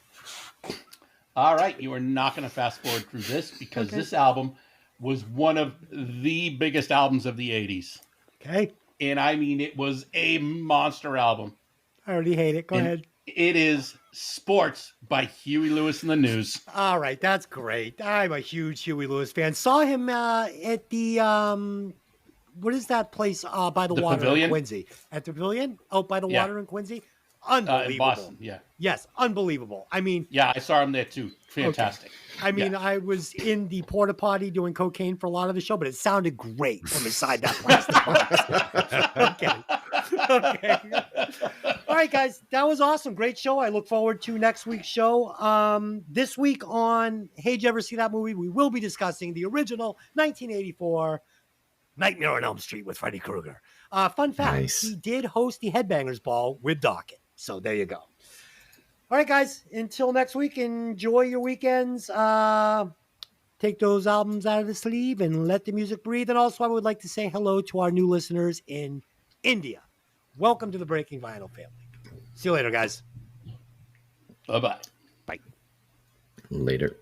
All right, you are not going to fast forward through this because this album was one of the biggest albums of the 80s. Okay. And I mean, it was a monster album. I already hate it. Go ahead. It is Sports by Huey Lewis and the News. All right. That's great. I'm a huge Huey Lewis fan. Saw him at the, what is that place by the water Pavilion? in Quincy? At the Pavilion? Out by the water in Quincy? Unbelievable. In Boston, yeah. Yes, unbelievable. I mean, yeah, I saw him there too. Fantastic. Okay. I mean, I was in the porta potty doing cocaine for a lot of the show, but it sounded great from inside that plastic box. Okay. All right, guys, that was awesome. Great show. I look forward to next week's show. This week on Hey, Did You Ever See That Movie? We will be discussing the original 1984 Nightmare on Elm Street with Freddy Krueger. Fun fact, he did host the Headbangers Ball with Dockett. So there you go. All right, guys, until next week, enjoy your weekends. Take those albums out of the sleeve and let the music breathe. And also, I would like to say hello to our new listeners in India. Welcome to the Breaking Vinyl family. See you later, guys. Bye-bye. Bye. Later.